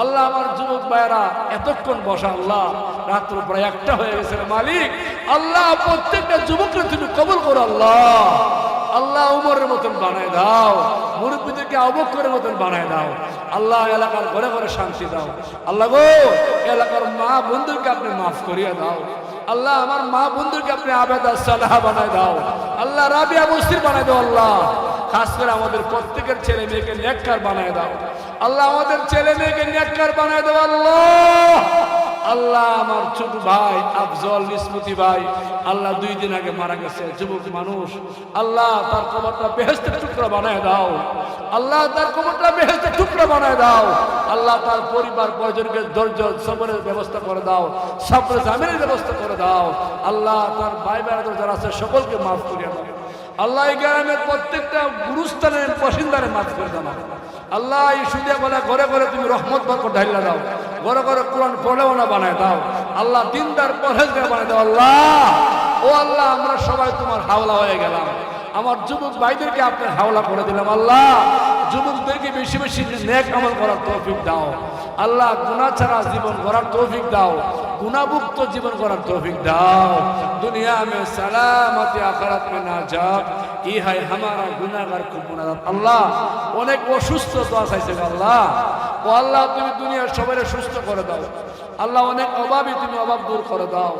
আল্লাহ, আমার যুবক ভাইয়েরা এতক্ষণ বসা, আল্লাহ রাত্র প্রায় 1টা হয়ে গেছে মালিক, আল্লাহ প্রত্যেকটা যুবককে তুমি কবুল করো। আল্লাহ, আল্লাহ উমরের মতন বানায় দাও, মুরব্বীদেরকে আবু বকরের মতন বানায় দাও। আল্লাহ, এলাকার ঘরে ঘরে শান্তি দাও। আল্লাহ গো, এলাকার মা বন্ধুকে আপনি মাফ করিয়া দাও। আল্লাহ, আমার মা বন্ধুকে আপনি আবেদা সালাহা বানায় দাও। আল্লাহ, রাবিয়া বস্তির বানায় দাও। আল্লাহ, খাস করে আমাদের প্রত্যেকের ছেলে মেয়েকে নেককার বানায় দাও। আল্লাহ, আমাদের ছেলে মেয়েকে নেককার বানায় দাও। আল্লাহ, আল্লাহ, আমার ছোট ভাই আফজল নিসমতি ভাই, আল্লাহ 2 দিন আগে মারা গেছে, যুবক মানুষ। আল্লাহ, তার কবরটা বেহেশতের টুকরা বানায় দাও। আল্লাহ, তার কবরটা বেহেশতের টুকরা বানায় দাও। আল্লাহ, তার পরিবার পরিজনকে ধৈর্য সবরের ব্যবস্থা করে দাও, সবর জামিনের ব্যবস্থা করে দাও। আল্লাহ, তার ভাই বেড়াদের যারা আছে সকলকে মাফ করিয়া দাও। আল্লাহ, এই গ্রামের প্রত্যেকটা গুরুস্থানের বাসিন্দারে মাফ করে দাও। আল্লাহ, এই সুদিয়া বলে ঘরে ঘরে তুমি রহমত বরকত ঢাইলা দাও, ঘরে ঘরে কোরআন পড়াওনা বানায় দাও। আল্লাহ, দিনদার পরহেজগার বানায় দাও। আল্লাহ, ও ও আল্লাহ আমরা সবাই তোমার হাওলা হয়ে গেলাম, আমার যুবক ভাইদেরকে আপনার হাওলা করে দিলাম। আল্লাহ যুবকদেরকে বেশি বেশি নেক আমল করার তৌফিক দাও আল্লাহ, গুনাহ ছাড়া জীবন করার তৌফিক দাও, গুনাহমুক্ত জীবন করার তৌফিক দাও। दुनिया में सलामत आखिरत में नाजात ये है हमारा गुनाहगार को गुनाहगार। আল্লাহ অনেক অসুস্থ দোয়া চাইছে আল্লাহ, ও আল্লাহ তুমি দুনিয়ার সবাইকে সুস্থ করে দাও আল্লাহ, অনেক অভাবী তুমি অভাব দূর করে দাও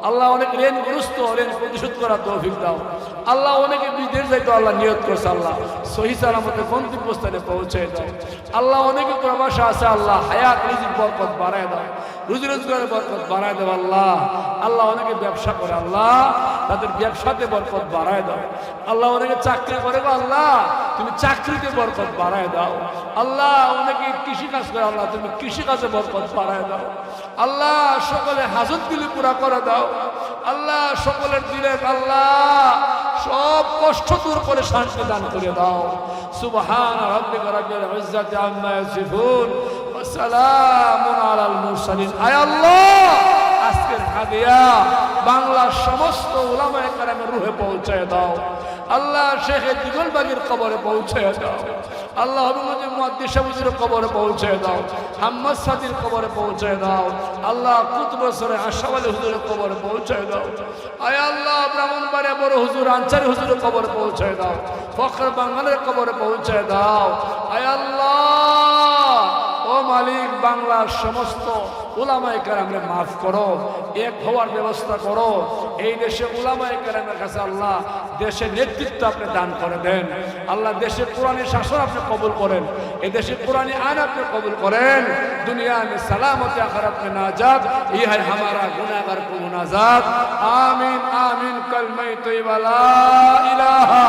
আল্লাহ, অনেক ঋণগ্রস্ত ঋণ পরিশোধ করার তৌফিক দাও আল্লাহ, অনেকে বিদেশ যাইতো আল্লাহ নিয়ত করছে আল্লাহ সহি সালামতে গন্তব্যস্থানে পৌঁছে দাও আল্লাহ, অনেকে প্রবাসে আছে আল্লাহ হায়াত রিজিক বরকত বাড়ায় দাও, রুজি রোজগারের বরকত বাড়ায় দাও আল্লাহ। আল্লাহ অনেকে ব্যবসা করে আল্লাহ, তাদের ব্যবসাতে বরকত বাড়ায় দাও আল্লাহ, অনেকে চাকরি করে আল্লাহ তুমি চাকরিতে বরকত বাড়ায় দাও আল্লাহ, অনেকে কৃষি কাজ করে আল্লাহ তুমি কৃষি কাজে বরকত বাড়ায় দাও আল্লাহ, সকলে হাজত দিলে পুরা করে দাও আল্লাহ, সকলের দিলে আল্লাহ সব কষ্ট দূর করে শান্তি দান করে দাও। সুবহান রাব্বিকা রাব্বিল ইজ্জাতি আম্মা ইয়াসিফুন ওয়া সালামুন আলাল মুরসালিন। আয় আল্লাহ আজকের হাদিয়া বাংলার সমস্ত উলামায়ে কেরামের রুহে পৌঁছায় দাও আল্লাহ, শেখে দিগলবাগির কবরে পৌঁছায় দাও আল্লাহ, হবিবুদ্দিন মুহাদ্দিস সাহেবের কবরে পৌঁছায় দাও, হাম্মদ সাদির কবরে পৌঁছায় দাও আল্লাহ, কুতুবসরে আশরাফ আলী হুজুরের কবরে পৌঁছায় দাও। আয় আল্লাহ ব্রাহ্মণবাড়িয়া বড় হুজুর আনসারী হুজুরের কবরে পৌঁছায় দাও, ফখর বাঙালের কবরে পৌঁছায় দাও। আয় আল্লাহ ও মালিক বাংলার সমস্ত উলামায়ে কেরামকে মাফ করো, এক হওয়ার ব্যবস্থা করো। এই দেশে উলামায়ে কেরামের কাছে আল্লাহ দেশের নেতৃত্ব আপনি দান করে দেন আল্লাহ, দেশে কোরআনী শাসন আপনি কবুল করেন, এই দেশে কোরআনী আইন আপনি কবুল করেন। দুনিয়া में सलामत आखिरत में नाजात ये है हमारा गुनाहगार को मुनाजात। आमीन आमीन कलमा तय्यबा ला इलाहा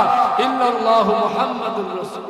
इल्लल्लाहु मुहम्मदुर रसूल।